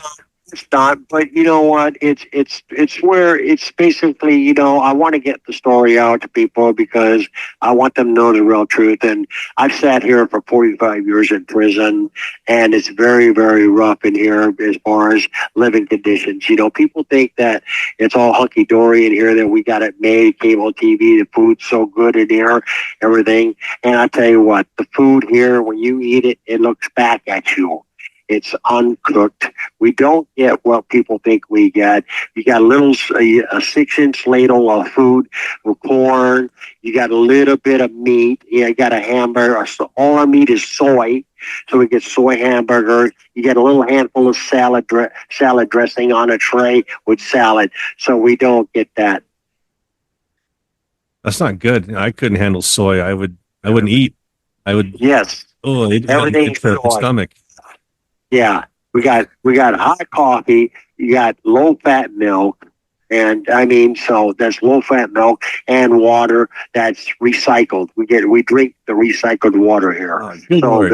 It's not, but you know what? It's where it's basically, I want to get the story out to people because I want them to know the real truth. And I've sat here for 45 years in prison, and it's very, very rough in here as far as living conditions. People think that it's all hunky dory in here, that we got it made, cable TV, the food's so good in here, everything. And I tell you what, the food here, when you eat it, it looks back at you. It's uncooked. We don't get what people think we get. You got a 6-inch ladle of food with corn. You got a little bit of meat. You got a hamburger. All our meat is soy, so we get soy hamburger. You get a little handful of salad dressing on a tray with salad. So we don't get that. That's not good. I couldn't handle soy. I wouldn't eat. I would. Yes. Oh, Everything's the stomach. Yeah, we got hot coffee. You got low fat milk, and so that's low fat milk and water that's recycled. We drink the recycled water here. Oh, good Lord.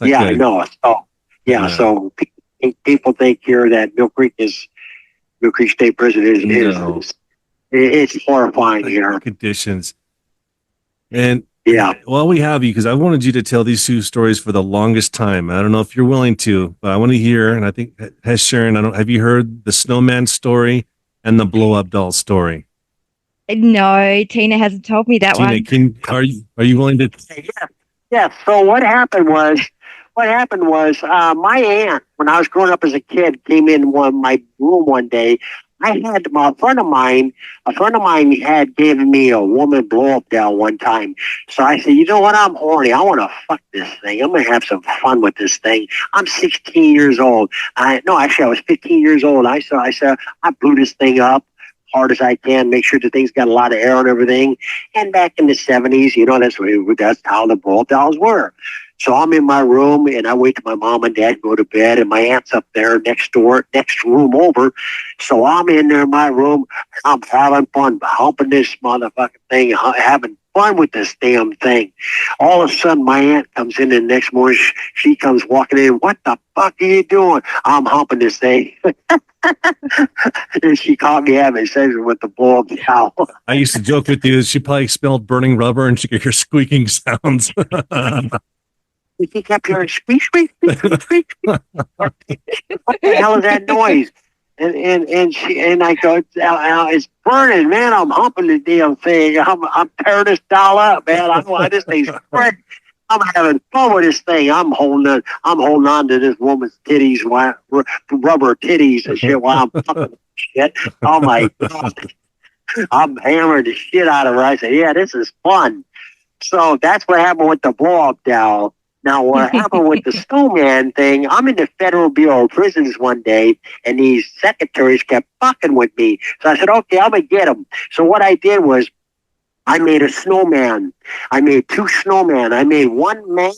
I know. So people think here that Mill Creek State Prison is it's horrifying here. Conditions. And yeah, well, we have you because I wanted you to tell these two stories for the longest time. I don't know if you're willing to, but I want to hear. And I think has Sharon. Have you heard the snowman story and the blow up doll story? No, Tina hasn't told me that one. Are you willing to? Yeah. So what happened was my aunt, when I was growing up as a kid, came in my room one day. I had a friend of mine had given me a woman blow up doll one time. So I said, you know what? I'm horny. I want to fuck this thing. I'm going to have some fun with this thing. I'm 16 years old. I was 15 years old. I said, I blew this thing up hard as I can, make sure the thing's got a lot of air and everything. And back in the 70s, that's how the blow up dolls were. So I'm in my room, and I wait till my mom and dad go to bed, and my aunt's up there next room over. So I'm in there in my room. I'm having fun, humping this motherfucking thing, having fun with this damn thing. All of a sudden, my aunt comes in, and the next morning, she comes walking in. What the fuck are you doing? I'm humping this thing. And she caught me having sex with the blow up doll. I used to joke with you. She probably smelled burning rubber, and she could hear squeaking sounds. He kept hearing squeak, squeak, squeak, squeak, squeak. What the hell is that noise? And I go, it's burning, man. I'm humping the damn thing. I'm tearing this doll up, man. I know this thing's great. I'm having fun with this thing. I'm holding on to this woman's titties, rubber titties and shit while I'm fucking shit. Oh my God. I'm hammering the shit out of her. I said, yeah, this is fun. So that's what happened with the blow-up doll. Now, what happened with the snowman thing, I'm in the Federal Bureau of Prisons one day, and these secretaries kept fucking with me. So I said, okay, I'm going to get them. So what I did was I made a snowman. I made two snowmen. I made one man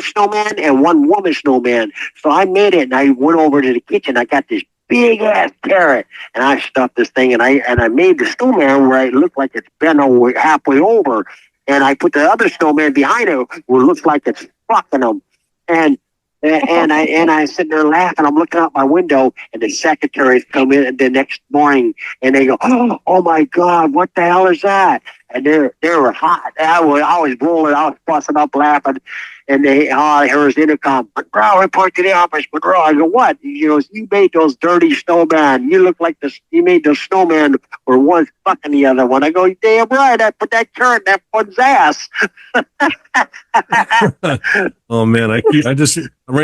snowman and one woman snowman. So I made it, and I went over to the kitchen. I got this big ass carrot, and I stuffed this thing, and I made the snowman where it looked like it's bent over, halfway over. And I put the other snowman behind it where it looks like it's fucking them. And I sit there laughing. I'm looking out my window, and the secretaries come in the next morning, and they go, "Oh my God, what the hell is that?" And they were hot. I was rolling. I was busting up laughing. and I heard his intercom, Munro, report to the office. Munro, I go, what? He goes, you made those dirty snowman. You look like you made the snowman or one fucking the other one. I go, damn right. I put that carrot in that one's ass. Oh man, right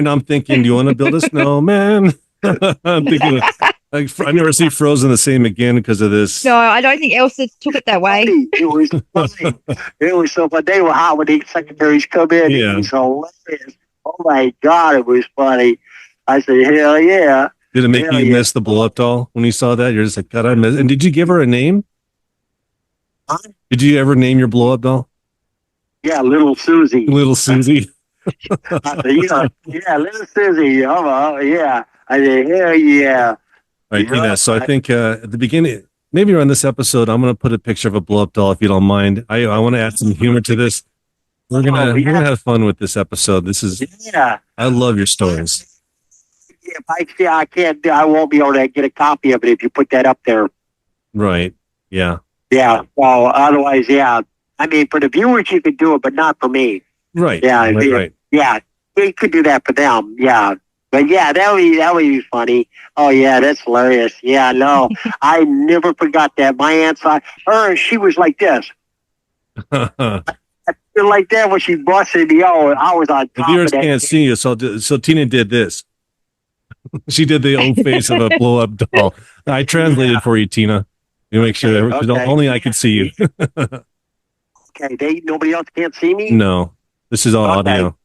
now I'm thinking, do you want to build a snowman? I'm thinking, I never see Frozen the same again because of this. No, I don't think Elsa took it that way. It was funny. It was so funny. They were hot when the secretaries come in. Yeah. It was hilarious. Oh my God, it was funny. I said, hell yeah. Did it make Hell you yeah. miss the blow up doll when you saw that? You're just like, God, I miss. And did you give her a name? Huh? Did you ever name your blow up doll? Yeah, little Susie. Little Susie. I said, yeah, little Susie. Oh, yeah. I said, hell yeah. All right, Tina. So I think at the beginning, maybe around this episode, I'm going to put a picture of a blow up doll if you don't mind. I want to add some humor to this. We're gonna have fun with this episode. This is I love your stories. If I can't, I won't be able to get a copy of it if you put that up there. Right. Yeah. Yeah. Well, otherwise, yeah. I mean, for the viewers, you could do it, but not for me. Right. Yeah. Right. Yeah. You could do that for them. Yeah. But yeah, that would be funny. Oh yeah, that's hilarious. Yeah, no, I never forgot that. My aunt saw her. She was like this. I feel like that when she busted me. Oh, I was on top The viewers of that. can't see you, so Tina did this. She did the old face of a blow up doll. I translated for you, Tina. You make sure because only I can see you. Okay, nobody else can't see me. No, this is all audio.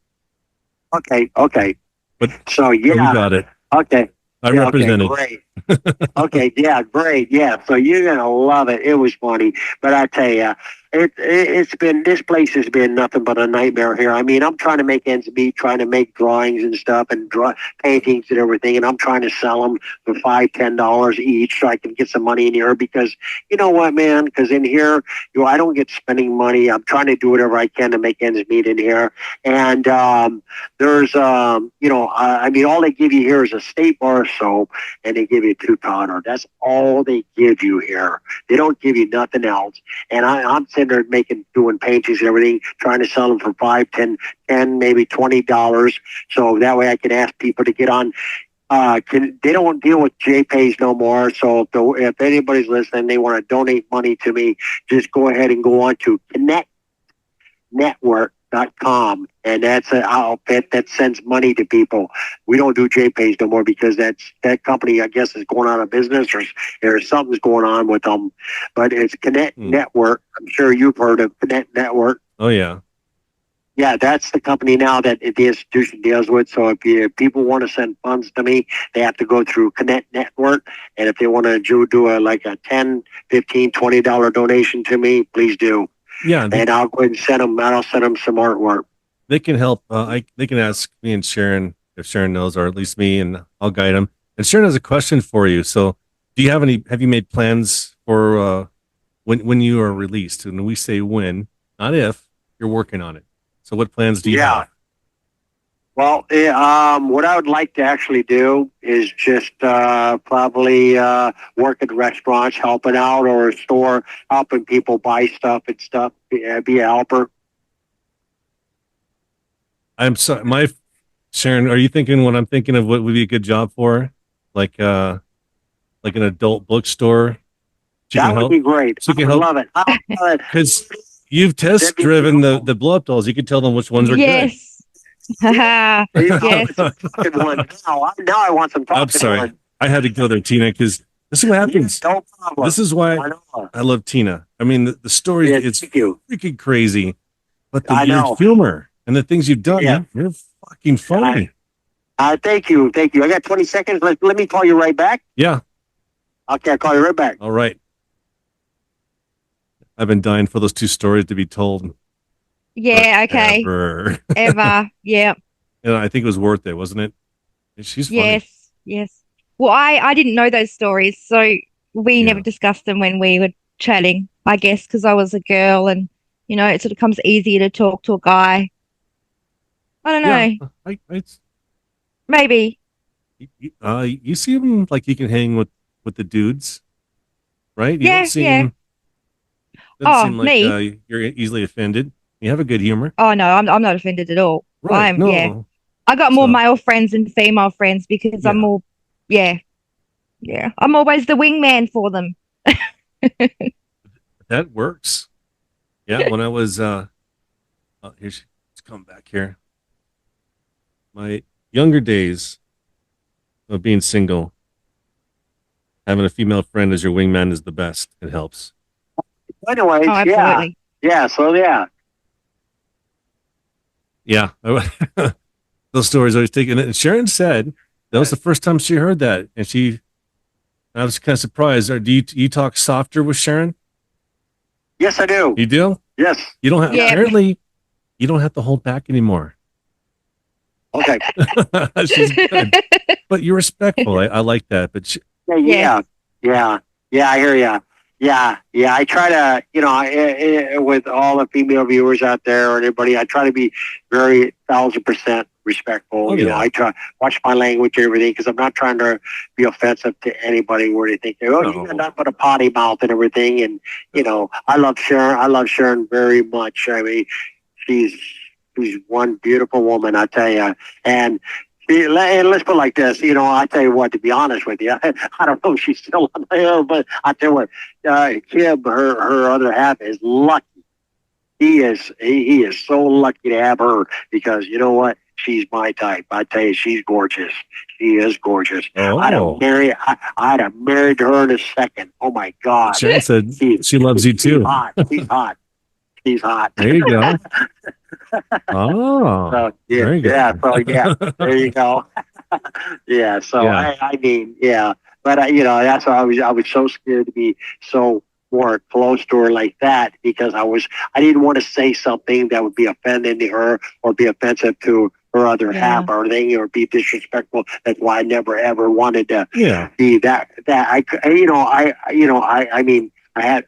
Okay. But so yeah, you got it. Okay. I represented. Okay, great. Okay, yeah, great. Yeah, so you're gonna love it. It was funny, but I tell you, it's been, this place has been nothing but a nightmare here. I mean, I'm trying to make ends meet, trying to make drawings and stuff and draw paintings and everything, and I'm trying to sell them for $5-10 each so I can get some money in here because you know what, man? Because in here, I don't get spending money. I'm trying to do whatever I can to make ends meet in here, and there's I mean, all they give you here is a state bar of soap, and they give you 2 powder. That's all they give you here. They don't give you nothing else. And I'm sitting there doing paintings and everything, trying to sell them for $5, $10, maybe $20. So that way I can ask people to get on. They don't deal with JPays no more. So if anybody's listening, they want to donate money to me, just go ahead and go on to connectnetwork.com, and that's an outfit that sends money to people. We don't do JPays no more because that company, I guess, is going out of business or something's going on with them. But it's Connect Network. I'm sure you've heard of Connect Network. Oh yeah. Yeah, that's the company now that the institution deals with. So if people want to send funds to me, they have to go through Connect Network. And if they want to do a $10, $15, $20 donation to me, please do. Yeah, and I'll go ahead and send them. I'll send them some artwork. They can help. They can ask me and Sharon if Sharon knows, or at least me, and I'll guide them. And Sharon has a question for you. So, do you have any? Have you made plans for when you are released? And we say when, not if. You're working on it. So, what plans do you have? Well, what I would like to actually do is just probably work at restaurants, helping out, or a store, helping people buy stuff and stuff, be a helper. I'm sorry, Sharon, are you thinking what I'm thinking of what would be a good job for? Like an adult bookstore? That would be great. I would love it. Because you've test driven the blow up dolls. You can tell them which ones are good. Yes. Now I want some talking. I'm sorry. I had to go there, Tina, because this is what happens. No problem. This is why I love Tina. I mean, the story is freaking crazy, but your humor and the things you've done, you're fucking funny. Thank you. I got 20 seconds. Let me call you right back. Yeah. Okay, I'll call you right back. All right. I've been dying for those 2 stories to be told. Yeah, okay. Ever. Yeah. And I think it was worth it, wasn't it? She's funny. Yes. Well, I didn't know those stories, so we never discussed them when we were chatting, I guess, because I was a girl and, it sort of comes easier to talk to a guy. I don't know. Yeah, maybe. You seem like you can hang with the dudes, right? You don't seem, me. You're easily offended. You have a good humor. Oh no, I'm not offended at all. Right. I'm No. yeah. I got more So, male friends than female friends because I'm yeah. more yeah. Yeah. I'm always the wingman for them. That works. Yeah. When I was, here she, let's come back here. My younger days of being single, having a female friend as your wingman is the best. It helps. Anyways, Oh, absolutely. yeah. So yeah, Yeah. Those stories always taking it. And Sharon said that was the first time she heard that. And I was kind of surprised. Or you talk softer with Sharon? yes, I do. You do? Yes. You don't have, Yeah. apparently, you don't have to hold back anymore. Okay. She's good. But you're respectful. I like that. But Yeah. I hear you. Yeah. I try to, with all the female viewers out there or anybody, I try to be very 1,000% respectful. Oh, yeah. I try watch my language and everything because I'm not trying to be offensive to anybody where they think, No. you got nothing but a potty mouth and everything. And I love Sharon. I love Sharon very much. I mean, she's one beautiful woman, I tell you. And let's put it like this, I tell you what, to be honest with you, I don't know if she's still on there, but I tell you what, Kim, her other half is lucky. He is so lucky to have her because you know what? She's my type. I tell you, she's gorgeous. She is gorgeous. Oh. I'd have married her in a second. Oh my God. Sharon said she loves you too. She's hot. There you go. Oh. So, very good. there you go. Yeah. So Yeah. I mean, yeah. But that's why I was so scared to be so more close to her like that because I didn't want to say something that would be offending to her or be offensive to her other half or anything or be disrespectful. That's why I never ever wanted to be that I mean. As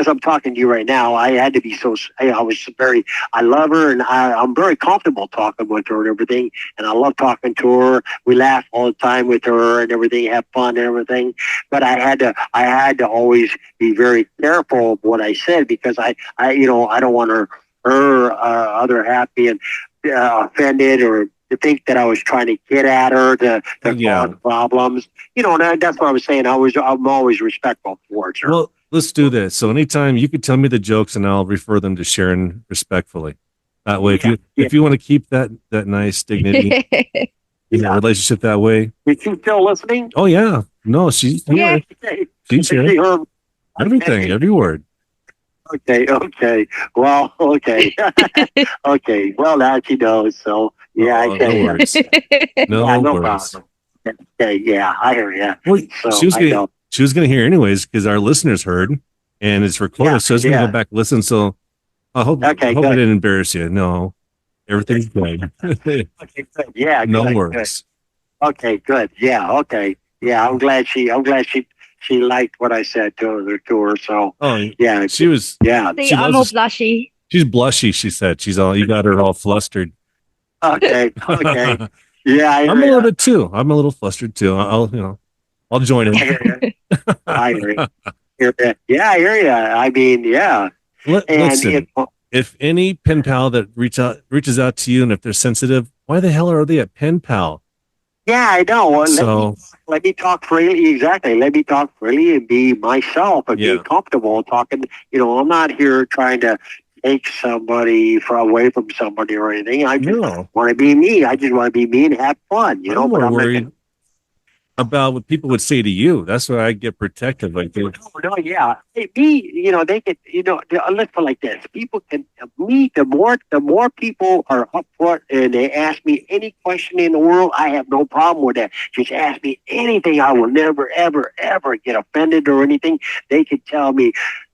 I'm talking to you right now, I had to be I love her and I'm very comfortable talking with her and everything. And I love talking to her. We laugh all the time with her and everything, have fun and everything. But I had to always be very careful of what I said because I don't want her other half being offended or to think that I was trying to get at her to cause problems. That's what I was saying. I'm always respectful towards her. Well, let's do this. So anytime you could tell me the jokes and I'll refer them to Sharon respectfully. That way, if you want to keep that nice dignity in a relationship that way. Is she still listening? Oh yeah. No, she's here. She's here. Everything, every word. Okay. Well, okay. Okay. Well, now she knows. So yeah, I no worries. No worries. Problem. Okay. Yeah, I hear you. Well, So she was gonna hear anyways because our listeners heard and it's recorded, so it's gonna go back and listen. So I hope I didn't embarrass you. No, everything's good. Okay, good. Yeah, no worries. Good. Okay, good. Yeah, okay. Yeah, I'm glad she liked what I said to her. So yeah, she was. Yeah, see, I'm all blushy. She's blushy. She said you got her all flustered. Okay. Yeah, I'm a little bit too. I'm a little flustered too. I'll join in. I hear you. Yeah, I hear you. I mean, yeah. Listen, if any pen pal that reaches out to you, and if they're sensitive, why the hell are they a pen pal? Yeah, I know. So let me talk freely. Exactly. Let me talk freely and be myself and be comfortable talking. I'm not here trying to take somebody away from somebody or anything. I just want to be me. I just want to be me and have fun. I'm more worried about what people would say to you. That's why I get protective. Like, no, yeah. They could, let's put it like this. People can, the more people are upfront and they ask me any question in the world, I have no problem with that. Just ask me anything. I will never, ever, ever get offended or anything. They could tell me,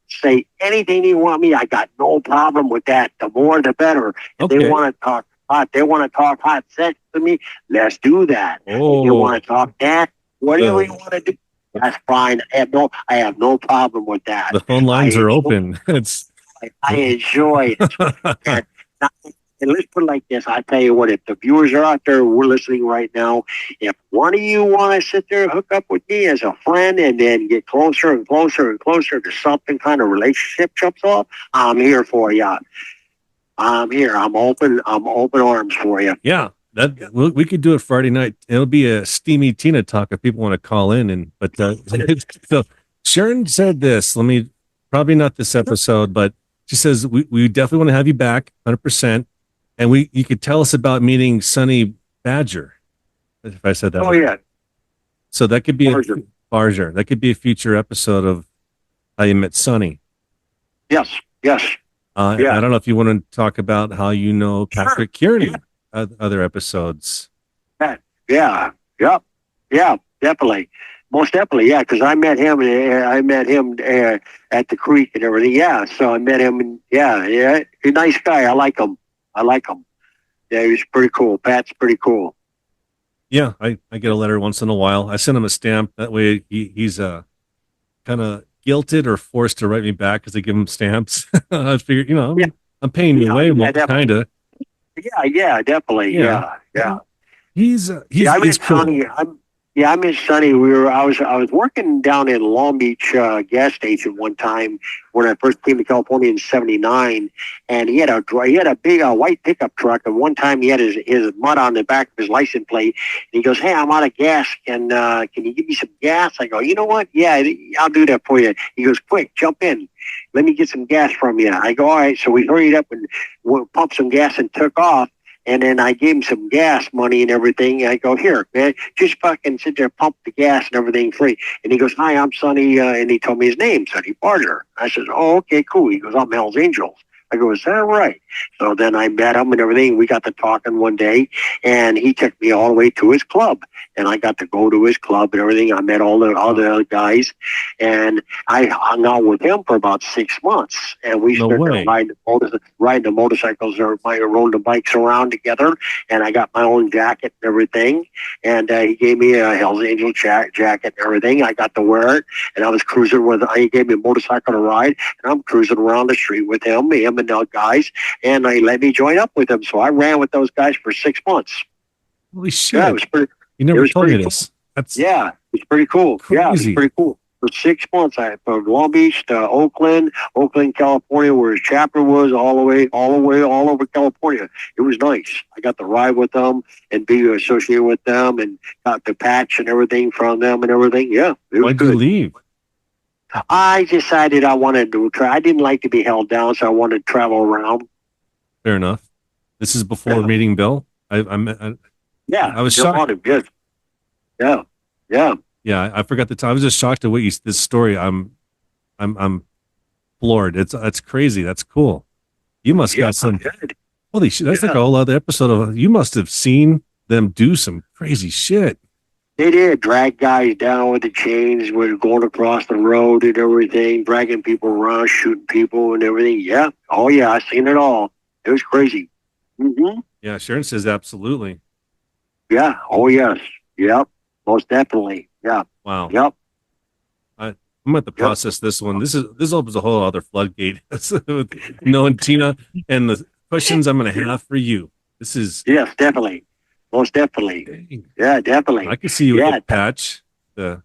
say anything they want me. I got no problem with that. The more, the better. If they want to talk hot, hot sex to me, let's do that. If you want to talk that, whatever you want to do, that's fine. I have no problem with that. The phone lines are open. I enjoy it. And let's put it like this. I tell you what, if the viewers are out there, we're listening right now, if one of you want to sit there and hook up with me as a friend and then get closer and closer and closer to something kind of relationship jumps off, I'm here for you. I'm here. I'm open arms for you. Yeah, we could do it Friday night. It'll be a steamy Tina talk if people want to call in. But so Sharon said this. Let me probably not this episode, but she says we definitely want to have you back, 100%. And you could tell us about meeting Sonny Badger, if I said that. Oh yeah. So that could be Barger. That could be a future episode of how you met Sonny. Yes. Yeah. I don't know if you want to talk about how you know Patrick Kearney, other episodes. Yeah, definitely, most definitely, yeah. Because I met him at the creek and everything. Yeah, so I met him, and he's a nice guy. I like him. Yeah, he was pretty cool. Pat's pretty cool. Yeah, I get a letter once in a while. I send him a stamp. That way he's kind of guilted or forced to write me back because I give him stamps. I figured, I'm paying you way more, kind of. Yeah, definitely. Yeah. He's cool. I miss Sonny. I was working down in Long Beach gas station one time when I first came to California in '79, and he had a big white pickup truck. And one time he had his mud on the back of his license plate, and he goes, "Hey, I'm out of gas. Can you give me some gas?" I go, "You know what? Yeah, I'll do that for you." He goes, "Quick, jump in. Let me get some gas from you." I go, "All right." So we hurried up and pumped some gas and took off. And then I gave him some gas money and everything. I go, "Here, man, just fucking sit there, pump the gas and everything free." And he goes, "Hi, I'm Sonny," and he told me his name, Sonny Barger. I said, "Oh, okay, cool." He goes, "I'm Hell's Angels." I go, "Is that right?" So then I met him and everything. We got to talking one day, and he took me all the way to his club. And I got to go to his club and everything. I met all the other guys, and I hung out with him for about 6 months. And we started riding the motorcycles or rolling the bikes around together. And I got my own jacket and everything. And he gave me a Hell's Angel jacket and everything. I got to wear it, and I was cruising he gave me a motorcycle to ride, and I'm cruising around the street with him and the guys, and they let me join up with him. So I ran with those guys for 6 months. Holy shit! Yeah, it was pretty. You never told me cool. this. It's pretty cool. Crazy. Yeah, it's pretty cool. For 6 months, I from Long Beach to Oakland, California, where his chapter was, all over California. It was nice. I got to ride with them and be associated with them, and got the patch and everything from them and everything. Yeah, it was Why'd good. you leave? I decided I wanted to try. I didn't like to be held down, so I wanted to travel around. Fair enough. This is before meeting Bill. I was shocked. Yes. Yeah. Yeah, I forgot the time. I was just shocked at this story. I'm floored. That's crazy. That's cool. You must got some. Good. Holy shit! That's like a whole other episode of. You must have seen them do some crazy shit. They did drag guys down with the chains, we're going across the road and everything, dragging people around, shooting people and everything. Yeah. Oh yeah, I seen it all. It was crazy. Mm-hmm. Yeah, Sharon says absolutely. Yeah. Oh yes. Yep. Most definitely. Yeah. Wow. Yep. I'm going to process this one. This opens a whole other floodgate. Knowing Tina and the questions I'm going to have for you. This is yes, definitely. Most definitely. Dang. Yeah, definitely. I can see you with the patch. Yep.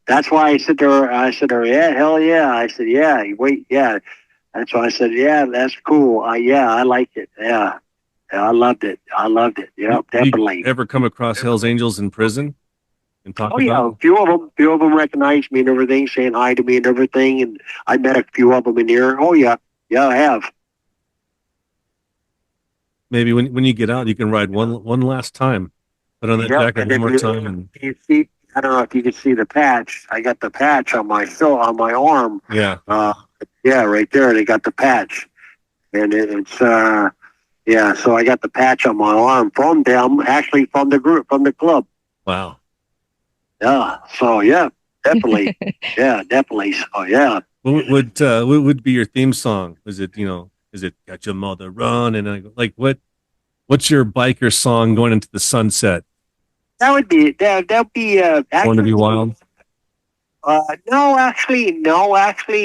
That's why I said there, yeah, hell yeah. I said, yeah, wait, yeah. That's why I said, yeah, that's cool. I like it. Yeah. I loved it. Yep, definitely. You ever come across Hell's Angels in prison and talk about? A few of them recognized me and everything, saying hi to me and everything. And I met a few of them in here. Oh yeah. Yeah, I have. Maybe when you get out, you can ride one last time. Put on that jacket one more time. And you see, I don't know if you can see the patch. I got the patch on my arm. Yeah. Right there. They got the patch, and it's yeah. So I got the patch on my arm from them, actually from the group, from the club. Wow. Yeah. So yeah, definitely. Yeah, definitely. So yeah. What would be your theme song? Is it Got Your Mother Run? And I go, like, what's your biker song going into the sunset? That'd be Born to Be Wild. No, actually,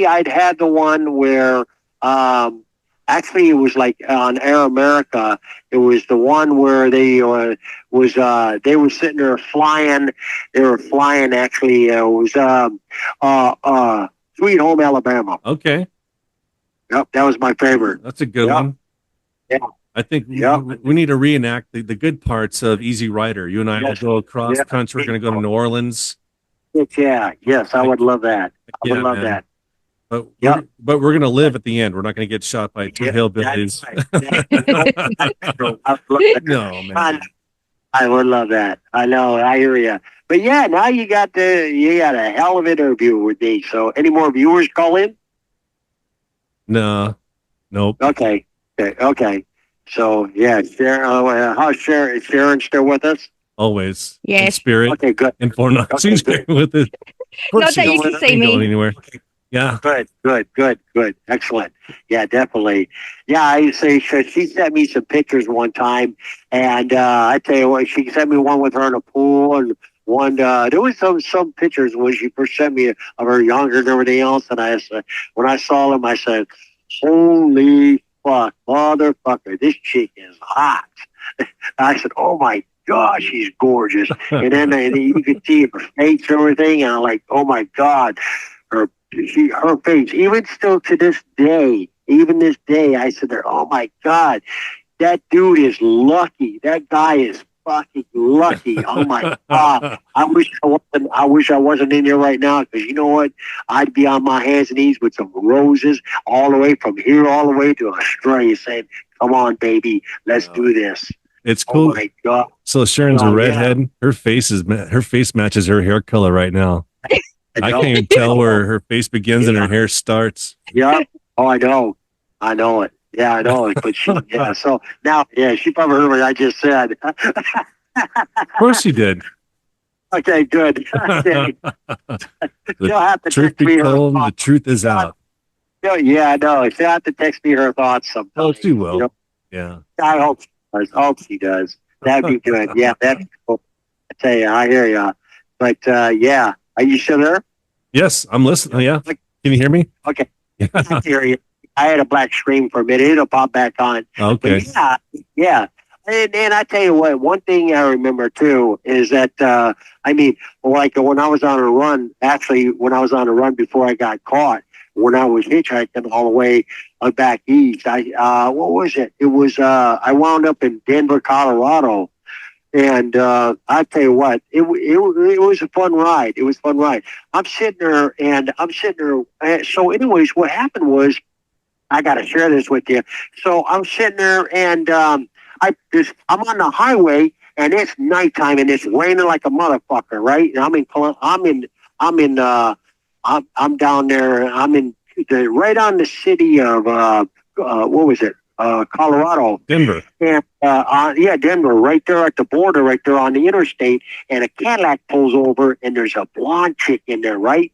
I'd had the one where I Actually, it was like on Air America. It was the one where they were sitting there flying. They were flying. Actually, it was Sweet Home Alabama. Okay, Yep, that was my favorite. that's a good Yep. one. Yeah. I think Yep. we need to reenact the good parts of Easy Rider. You and I Yes. will go across Yeah. country. We're going to go to New Orleans. Yeah, yes, I would love that. I would Yeah, love man. that. But Yep. we're going to live at the end. We're not going to get shot by two Yeah, hillbillies. that's right. I would love that. No, man. I would love that. I know. I hear you. But yeah, now you got a hell of an interview with me. So, any more viewers call in? No, nope. Okay. Okay. So yeah, Sharon. How's Sharon? Is Sharon still with us? Always. In Yes. spirit. Okay, good. In form. Not Okay, she's good. with it. Not that you can see Ain't going me. anywhere. Yeah. Good. Excellent. Yeah, definitely. Yeah, I say she sent me some pictures one time, and I tell you what, she sent me one with her in a pool, and one there was some pictures when she first sent me of her younger and everything else, and I said, when I saw them, I said, "Holy fuck, motherfucker, this chick is hot." I said, "Oh my God, she's gorgeous." And then you could see her face and everything, and I'm like, "Oh my God." Her face, even still to this day, I said there, "Oh my God, that dude is lucky. That guy is fucking lucky." Oh my God. I wish I wasn't in here right now, because you know what? I'd be on my hands and knees with some roses all the way from here all the way to Australia saying, "Come on, baby, let's do this." It's Oh cool. my God. So Sharon's a Oh, yeah. redhead. Her face matches her hair color right now. I can't even tell where her face begins and her hair starts. Yeah. Oh, I know it. Yeah, I know it. But yeah. So now, yeah, she probably heard what I just said. Of course she did. Okay, good. Okay. She'll have to Truth text me be her told, the thoughts. truth is out. Yeah, I know. She'll have to text me her thoughts sometime. Oh, she will. You know? Yeah. I hope she does. That'd be good. Yeah, that'd be cool. I tell you, I hear you. But yeah, are you still there? Yes, I'm listening. Yeah. Can you hear me? Okay. Yeah. I can hear you. I had a black screen for a minute. It'll pop back on. Okay. But yeah. And I tell you what, one thing I remember too is that, like when I was on a run, before I got caught, when I was hitchhiking all the way back east, what was it? It was, I wound up in Denver, Colorado. And I tell you what, it was a fun ride. It was a fun ride. I'm sitting there. So, anyways, what happened was, I got to share this with you. So I'm sitting there, and I'm on the highway, and it's nighttime, and it's raining like a motherfucker, right? And I'm down there. I'm in right on the city of what was it? Colorado. Denver. And Denver, right there at the border, right there on the interstate, and a Cadillac pulls over, and there's a blonde chick in there, right?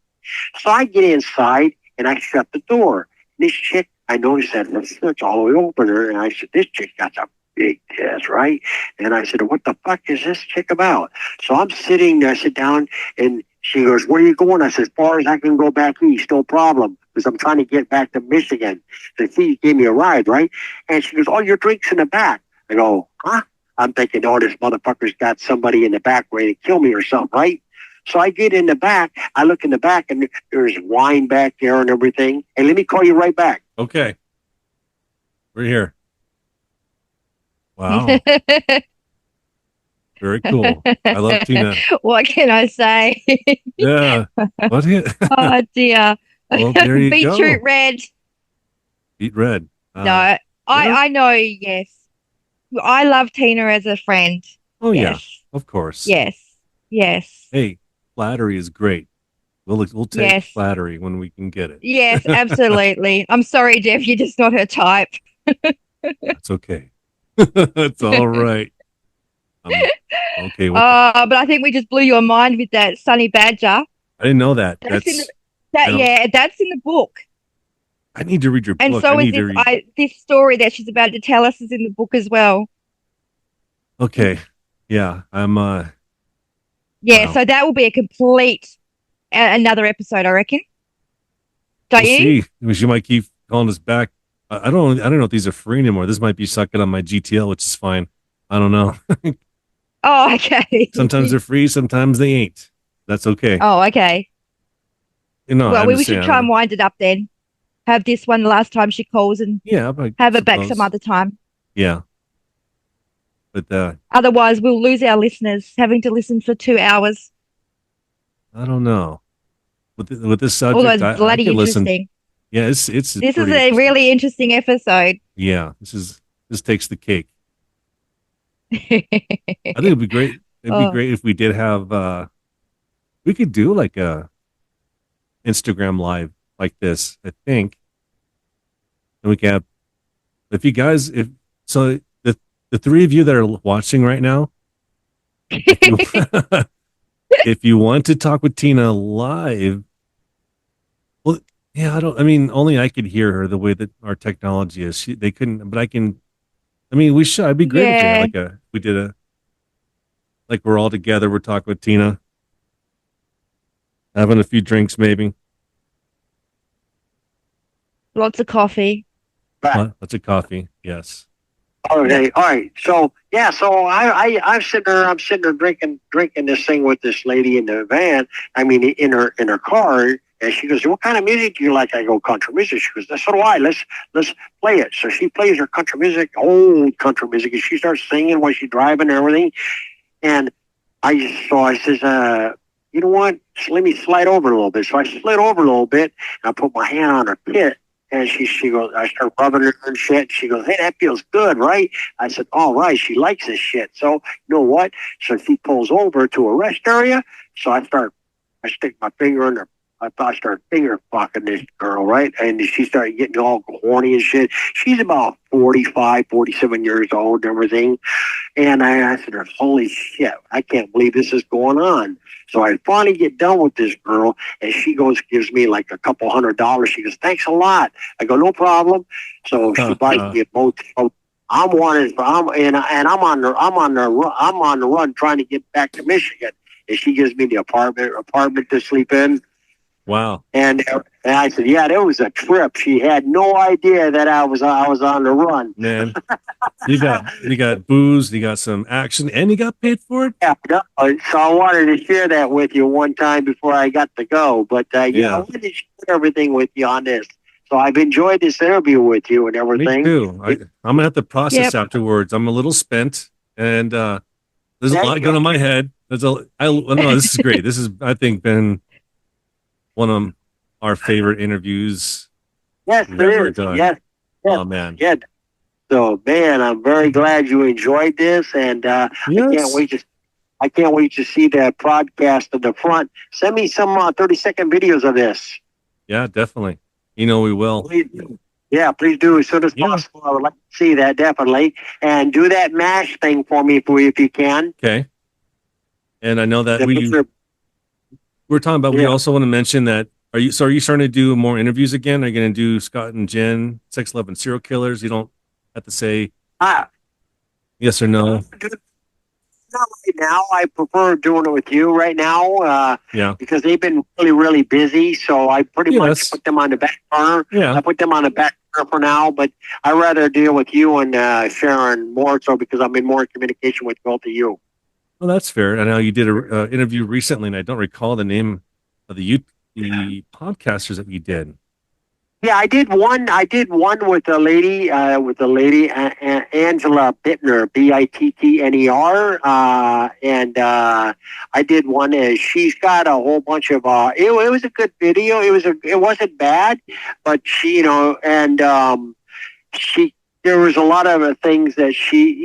So I get inside, and I shut the door. This chick, I noticed that it's all the way open her, and I said, "This chick got a big test, right?" And I said, "What the fuck is this chick about?" So I'm sitting there, I sit down, and she goes, "Where are you going?" I said, "As far as I can go back east, no problem, because I'm trying to get back to Michigan." So she gave me a ride, right? And she goes, "Oh, your drink's in the back." I go, "Huh?" I'm thinking, "Oh, this motherfucker's got somebody in the back ready to kill me or something, right?" So I get in the back, I look in the back, and there's wine back there and everything. And let me call you right back. Okay. We're here. Wow. Very cool. I love Tina. What can I say? Yeah. What? Oh dear. Well, there you go. Beetroot red. Beat red. No, I know. Yes, I love Tina as a friend. Oh Yes. yeah, of course. Yes. Hey, flattery is great. We'll take Yes. flattery when we can get it. Yes, absolutely. I'm sorry, Jeff. You're just not her type. That's okay. It's all right. I'm okay with that. But I think we just blew your mind with that Sunny Badger. I didn't know that. That's in I don't- that's in the book. I need to read your And book. so I is need to read. this story that she's about to tell us is in the book as well. Okay. Yeah. I'm Yeah, Wow. so that will be a complete another episode, I reckon. Don't we'll you? see. She might keep calling us back I don't know if these are free anymore. This might be sucking on my GTL, which is fine. I don't know. Oh, okay. Sometimes they're free, sometimes they ain't. That's okay. Oh, okay. You know, Well, I'm we just should saying. try and wind it up then. Have this one the last time she calls and Yeah, I have it back some suppose. other time. Yeah, but Otherwise, we'll lose our listeners having to listen for 2 hours. I don't know. With this Although subject, it's I bloody could listen. interesting. Yeah, it's This is pretty a interesting. really interesting episode. Yeah, this takes the cake. I think it'd be great. It'd be Oh, great if we did have we could do like a Instagram live like this, I think. And we can have if you guys if so the three of you that are watching right now, if you if you want to talk with Tina live, well yeah, I mean only I could hear her the way that our technology is. They couldn't but I can I mean we should it'd be great if we had yeah. like a we did a like we're all together, we're talking with Tina, having a few drinks maybe. Lots of coffee. Right. Lots of coffee. Yes. Okay, all right. So yeah, so I'm sitting there drinking this thing with this lady in the van. I mean, in her car, and she goes, "What kind of music do you like?" I go, "Country music." She goes, "So do I. Let's play it." So she plays her country music, old country music, and she starts singing while she's driving and everything. And I says, "You know what? Just let me slide over a little bit." So I slid over a little bit, and I put my hand on her pit. And she goes, I start rubbing her and shit. She goes, "Hey, that feels good, right?" I said, "All right." She likes this shit. So you know what? So she pulls over to a rest area. So I stick my finger in her. I start finger fucking this girl, right? And she started getting all horny and shit. She's about 45, 47 years old and everything. And I said, "Holy shit, I can't believe this is going on." So I finally get done with this girl, and she gives me like a couple $100. She goes, "Thanks a lot." I go, "No problem." So she buys me a motel. I'm on the run trying to get back to Michigan, and she gives me the apartment to sleep in. Wow. And I said, "Yeah, that was a trip." She had no idea that I was on the run. Man, you got booze, you got some action, and you got paid for it. Yeah, no, so I wanted to share that with you one time before I got to go. But I wanted to share everything with you on this. So I've enjoyed this interview with you and Me everything. too. I'm gonna have to process Yep. afterwards. I'm a little spent, and there's a Thank lot you. going on my head. No, this is great. This has I think been one of our favorite interviews Yes, we've it ever is. done. Yes. Oh man, Yeah. So man, I'm very glad you enjoyed this, and I can't yes, wait to see the podcast at the front. Send me some 30-second videos of this. yeah, definitely. You know we will. Please, yeah, please do as soon as possible. I would like to see that definitely, and do that MASH thing for me if you can. Okay. And I know that The picture- we're talking about. We Yeah. also want to mention that. Are you starting to do more interviews again? Are you going to do Scott and Jen, sex, love, and serial killers? You don't have to say Ah, yes or no. not right now. I prefer doing it with you right now. Yeah. Because they've been really, really busy. So I pretty much Yes. put them on the back burner. Yeah. I put them on the back burner for now, but I rather deal with you and Sharon more so because I'm in more communication with both of you. Well, that's fair. I know you did a interview recently, and I don't recall the name of the podcasters that you did. Yeah, I did one. I did one with a lady, Angela Bittner, Bittner, and I did one. She's got a whole bunch of. It was a good video. It wasn't bad, but she, she. There was a lot of things that she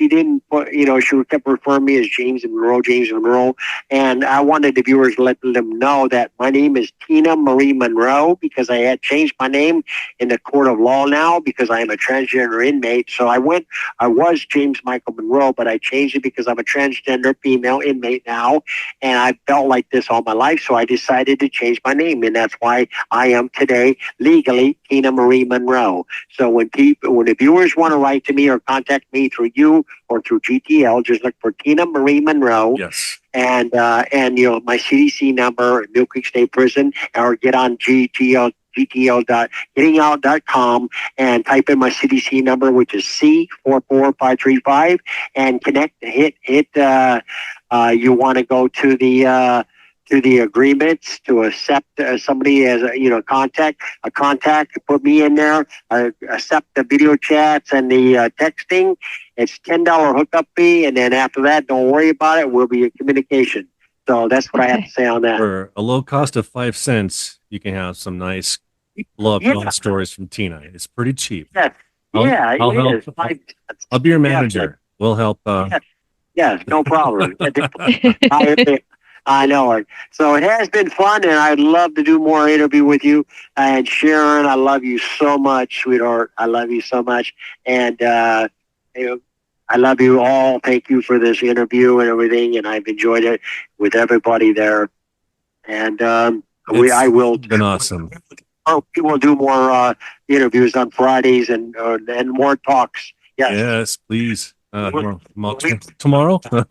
didn't put, she kept referring me as James and Munro. And I wanted the viewers to let them know that my name is Tina Marie Munro because I had changed my name in the court of law now because I am a transgender inmate. So I was James Michael Munro, but I changed it because I'm a transgender female inmate now. And I felt like this all my life. So I decided to change my name. And that's why I am today legally Tina Marie Munro. So when the viewers want to write to me or contact me through you or through GTL, just look for Tina Marie Munro. Yes. And my CDC number, Mill Creek State Prison, or get on GTL gettingout.com and type in my CDC number, which is C44535, and connect. You want to go to the agreements to accept somebody as a contact, put me in there, accept the video chats and the texting. It's $10 hookup fee, and then after that, don't worry about it. We'll be in communication. So that's what I have to say on that. For a low cost of 5 cents, you can have some nice love stories from Tina. It's pretty cheap. Yes. I'll help. I'll be your manager. We'll help. Yes, no problem. I know it. So it has been fun, and I'd love to do more interview with you. And Sharon, I love you so much, sweetheart. I love you so much. And I love you all. Thank you for this interview and everything. And I've enjoyed it with everybody there. And I will. It's been awesome. We will do more interviews on Fridays and more talks. Yes, please. Tomorrow? Build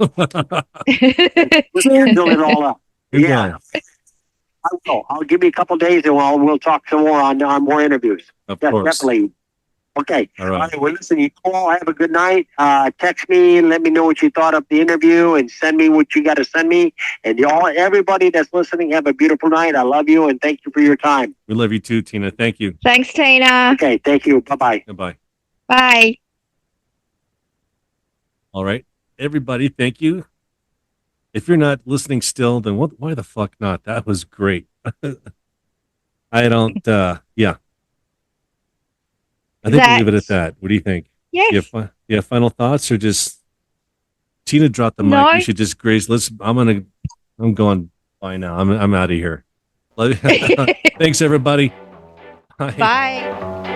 it all up. Yeah. I will. I'll give you a couple of days and we'll talk some more on more interviews. Of course. Definitely. Okay. All right. Well, listen, you all have a good night. Text me, let me know what you thought of the interview, and send me what you got to send me. And everybody that's listening, have a beautiful night. I love you, and thank you for your time. We love you too, Tina. Thank you. Thanks, Tina. Okay. Thank you. Bye-bye. Goodbye. Bye. All right. Everybody, thank you. If you're not listening still, then why the fuck not? That was great. I don't, yeah. I think we'll leave it at that. What do you think? Yes. You have final thoughts, or just Tina dropped the mic? We should just graze. I'm going bye now. I'm out of here. Thanks, everybody. Bye. Bye.